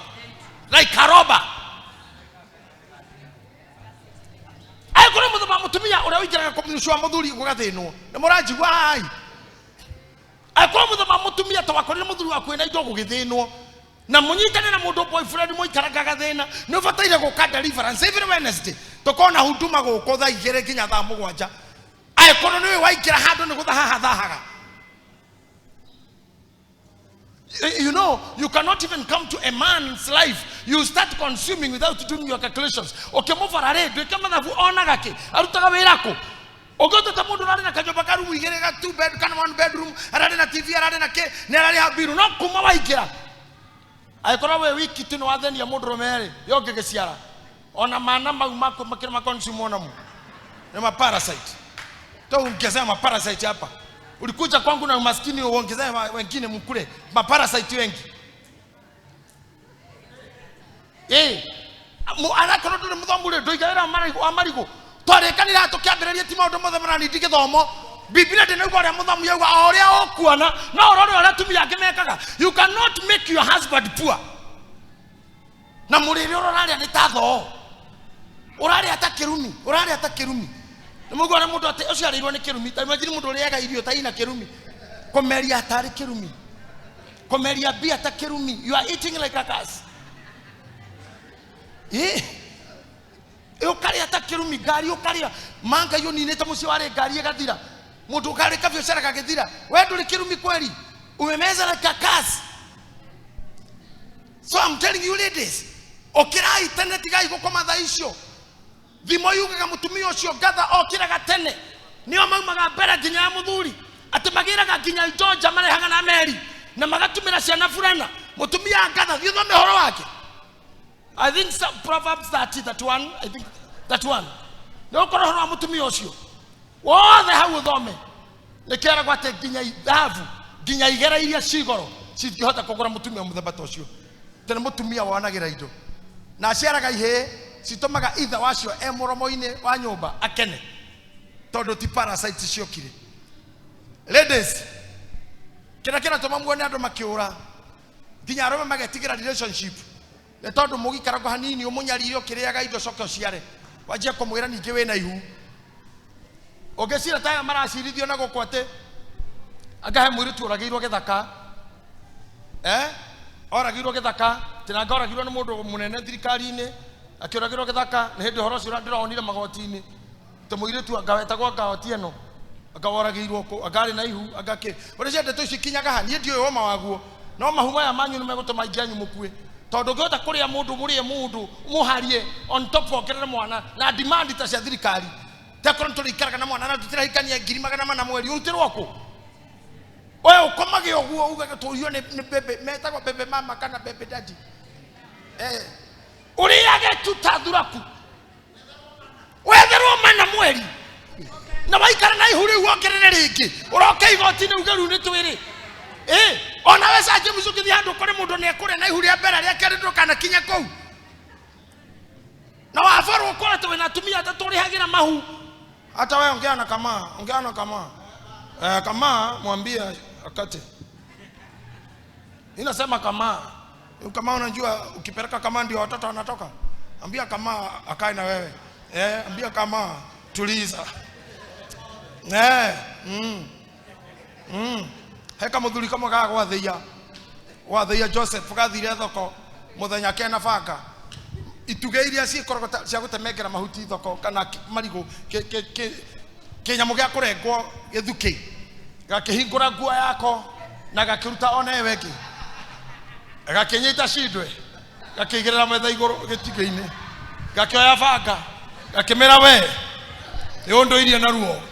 ai kore mutumia ura wikiraga kumshwa muthuri gugathinwo na muranjigwa ai ai kore mutumia tawakorire muthuri waku ena indo gugithinwo na munyitane na mundu boyfriend muikaraga gathina no fataire guka deliverance every Wednesday tukona huduma guko tha igere kinya tha mugwanja ai kono ni waikira handu ni guthaha thahaga. You know, you cannot even come to a man's life. You start consuming without doing your calculations. Okay, move for a red. Do come na onaga ki arutaga wirako ogoto ta mundu rari na kajoba karu igere ga 2 bed kana 1 bedroom rari na TV rari na ke ne rari habiru no kuma waikira aikora we wiki tino watheni ya mundu romere yoke geciara ona mana mau mako makira makonsume ona mu ni ma parasite to ungezea ma parasite hapa ulikuja kwangu na umaskini uongezea wengine mkule ma parasite wengi mu anakoro ndo muthomure ndo igaira amarigo twarekanira tukiambiriria ti maundu mothe marani ndigithomo Biblia ndene gore muthamu yauga oria okuana na orore oria tumia ngimekaga. You cannot make your husband poor. Na muriri orari ni tatho. Orari atakirumi, orari atakirumi. Nimugore mundu ati ucio arirwo ni kirumi. Ta imagine mundu uriaga irio ta ina kirumi. Komeria atari kirumi. Komeria bia atakirumi. You are eating like a cat. Ukari atakirumi gari ukari manga yo nineta muci ware gari egathira. Mundu kare ka biashara kagethira we nduri kirumi kweli umemeza na kakasi. So I'm telling you ladies, okirai tene tigai gukoma tha icio thimo yugaga mutumia ucio gatha okiraga tene nio maumaga mbere nginya ya muthuri ati magiraga nginya ijonja marehaga na meri na magatumira ciana fulana mutumia ngatha thio thome horo wake. I think Proverbs 30:31, I think that one. No korwo horo wa mutumia ucio wothe hau uthome lekera gwate nginya ithabu nginya igera iria cigoro cingihota kugura mutumia muthemba ta ucio tene mutumia wanagira indo na aciaraga ihe citumaga itha wacio muromo-ini wa nyumba akene tondu ti parasite ciokire. Ladies, kira tuma muone andu makiura nginya arome magetigira relationship ne tondu mugikarago hanini umunyarire ukiriaga indo coke ciare wajia kumwira ningi wina ihu ogesira taya maracirithio na gukwate agahe mwiritu uragirwo githaka oragirwo githaka tinanga oragirwo ni mundu munene thirikari-ini akioragirwo githaka ni hindi horo cio ndironire magoti-ini te mwiritu agawetagwo agawoti eno agaworagirwo ko agari na ihu agake uri cia ndeto ici kinyaga hani ndi uyo woma waguo no mahuma ya manyu nimegutuma ingianyu mukue tondu ngiota kuria mundu murie mundu muharie on top okerere mwana na demand ta cia thirikari tekoro turikaraga na mwana na tutirahikania 400 mweri urutirwo ko oyo ukomage oguo ugaga tuyo ni bebe metagwo bebe mama kana bebe daddy uriage tutathuraku wetherwo mana mweri na waikara na ihuri uongerere ringi uroke igoti-ini ugeru ni twiri ona wesa aje mucukithi handu kuri mundu ni ekure na ihuri mbere ria keri ndukana kinya kou na wafarwo kora tu na tumia atatu rihagira mahu hata wewe ongea na kama kama mwambie akate inasema kama unajua ukipeleka kama ndio watoto wanatoka ambia kama akae na wewe ambia kama tuliza heka muthuri kama gaga gwatheia Joseph gathire thoko muthenya kena banga ituge iria cikoragwo cia gutemekera mahuti thoko kana marigo kinyamu gia kurengwo githuki gakihingura nguo yako na gakiruta ona ewe ki gakinyita cindwe gakigirira metha iguru gitige-ini gakioya banga gakimera we yondoirie na ruo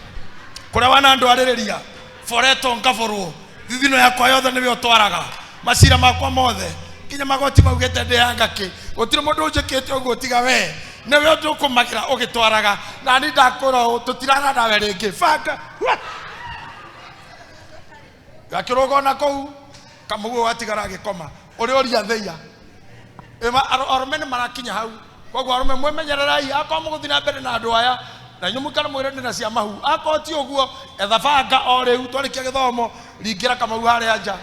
kuria wana andu aririria foreto ngaborwo thithino yakwa yothe niwe utwaraga macira makwa mothe kinya magoti maugete ndihanga ki gutire mundu unjikite uguo tiga we niwe undu ukumagira ugitwaraga na ni ndakura tutirana nawe ringi banga gakirogo na kou kamuguo watigara gikoma uri oria theia arume ni marakinya hau koguo arume mwemenyererai akwa muguthina mbere na andu aya na nyumu kana mwire ndina cia mahu akoti uguo etha banga o riu twarikia githomo ringira Kamau haria nja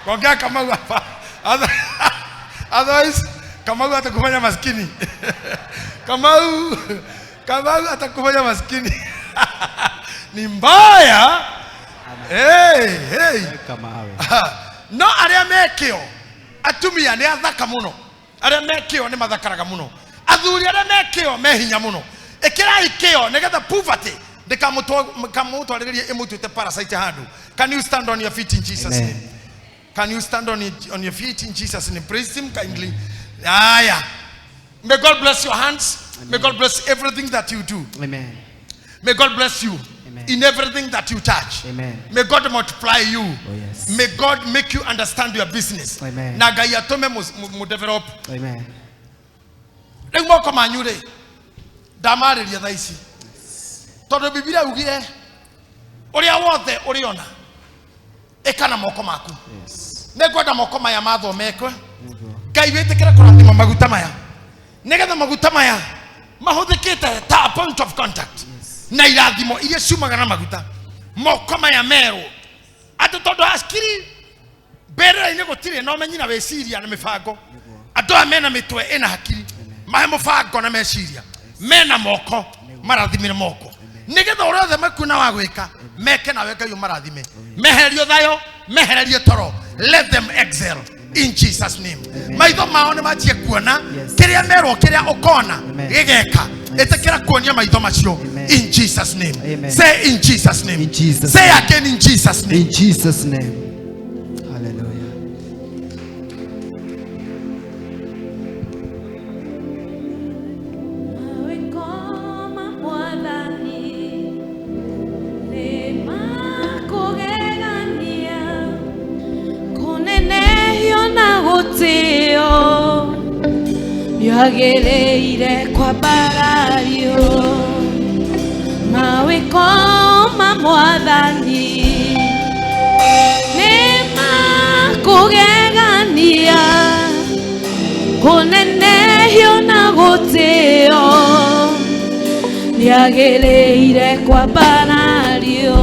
ngongea Kamau otherwise Kamau atakufanya maskini Kamau atakufanya maskini ni mbaya Kamau no aria mekio atumia ni athaka muno aria mekio ni mathakaraga muno athuri aria mekio mehinya muno ikirai kio nigetha poverty ndikamutwariririe imutute parasite handu. Can you stand on your feet in Jesus' name? Can you stand on your feet in Jesus' name? Praise him kindly. Yeah. May God bless your hands. Amen. May God bless everything that you do. Amen. May God bless you. Amen. In everything that you touch. Amen. May God multiply you. Oh, yes. May God make you understand your business. Amen. Na Ngai atome mu develop. Amen. Rĩu moko manyu rĩ ndamarĩria thaa ici tondũ Biblia ugire ũrĩa wothe ũrĩona ĩka na moko maku. Nĩngwenda moko maya mathomekwe Ngai wĩtĩkĩre kũrathima maguta maya nĩgetha maguta maya mahũthĩkĩte ta point of contact na irathimo iria ciumaga na maguta moko maya merũ atĩ tondũ hakiri mbere-inĩ gũtirĩ na ũmenyi na wĩciria na mĩbango andũ aya mena mĩtwe ĩna hakiri mahe mũbango na meciria mena moko marathimire moko nigetha ũrĩa othe makuna wa gwĩka meke nawe Ngai marathime mehererio thayo mehererio toro let them excel in Jesus name. Maitho mao nĩ manjie kuona kĩrĩa merwo kĩrĩa ũkona gĩgeka ĩtĩkĩra kuonia maitho macio in Jesus name. Amen. Say in Jesus name. In Jesus say name. Again in Jesus name. In Jesus name. Hallelujah. Awe koma mwadhani ndiagĩrĩire kwambarario mawĩko ma Mwathani nĩmakũgegania kũnenehio na gũtĩo ndiagĩrĩire kwambarario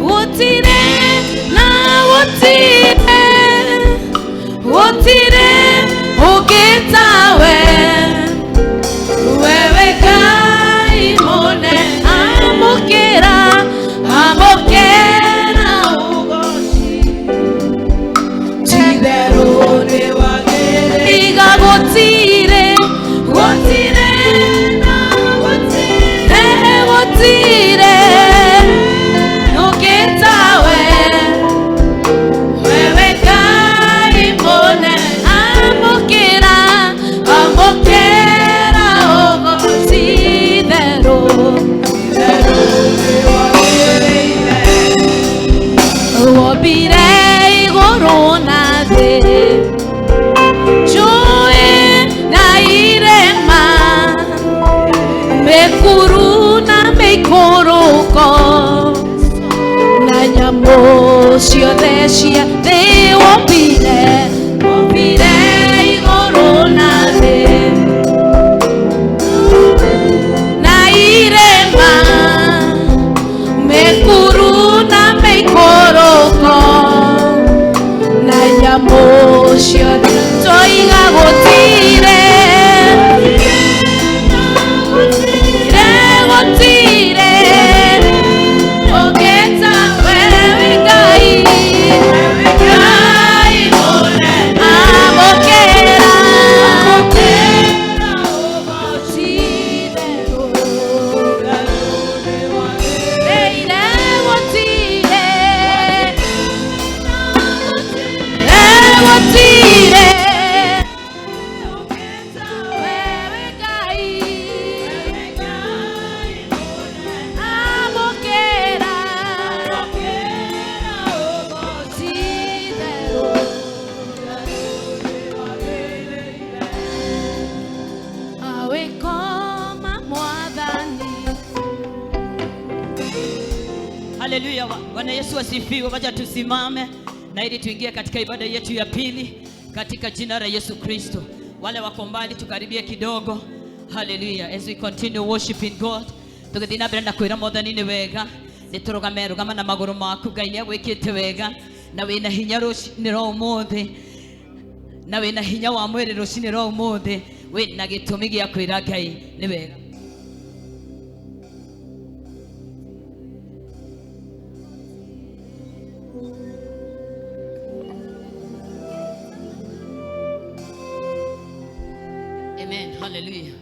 gũtirĩ na gũtirĩ ũngĩ tawe wewe Ngai mũnene amũkĩra ũgooci ti-itherũ nĩ wagĩrĩire iga gũtirĩ na gũtirĩ ũngĩ tawe wewe Ngai mũnene amũkĩra ũgooci ti-itherũ nĩ wagĩrĩire wombire igũrũ na thĩ njũĩ na irĩma mĩkuru na mĩikũrũko na nyamũ ciothe cia thĩ wombire igũrũ na thĩ na irĩma mĩkuru na mĩikũrũko na nyamũ ciothe tũiga gũtirĩ ũngĩ tawe wewe Ngai mũnene amũkĩra ũgooci gũtirĩ wewe Ngai amũkĩra ũgooci itherũ mawĩko ma Mwathani. Haleluya, Bwana Yesu asifiwe. Wacha tusimame na ili tuingie katika ibada yetu ya pili katika jina la Yesu Kristo. Wale wako mbali tukaribie kidogo. Hallelujah. As we continue worshiping God, tugithii na mbere na kwira Mwathani ni wega, niturugame rugama na maguru maku. Ngai ni agwikite wega na wina hinya rucini ro umuthi, na wina hinya wa mwiri rucini ro umuthi, wina gitumi gia kwira Ngai ni wega. Amen. Hallelujah.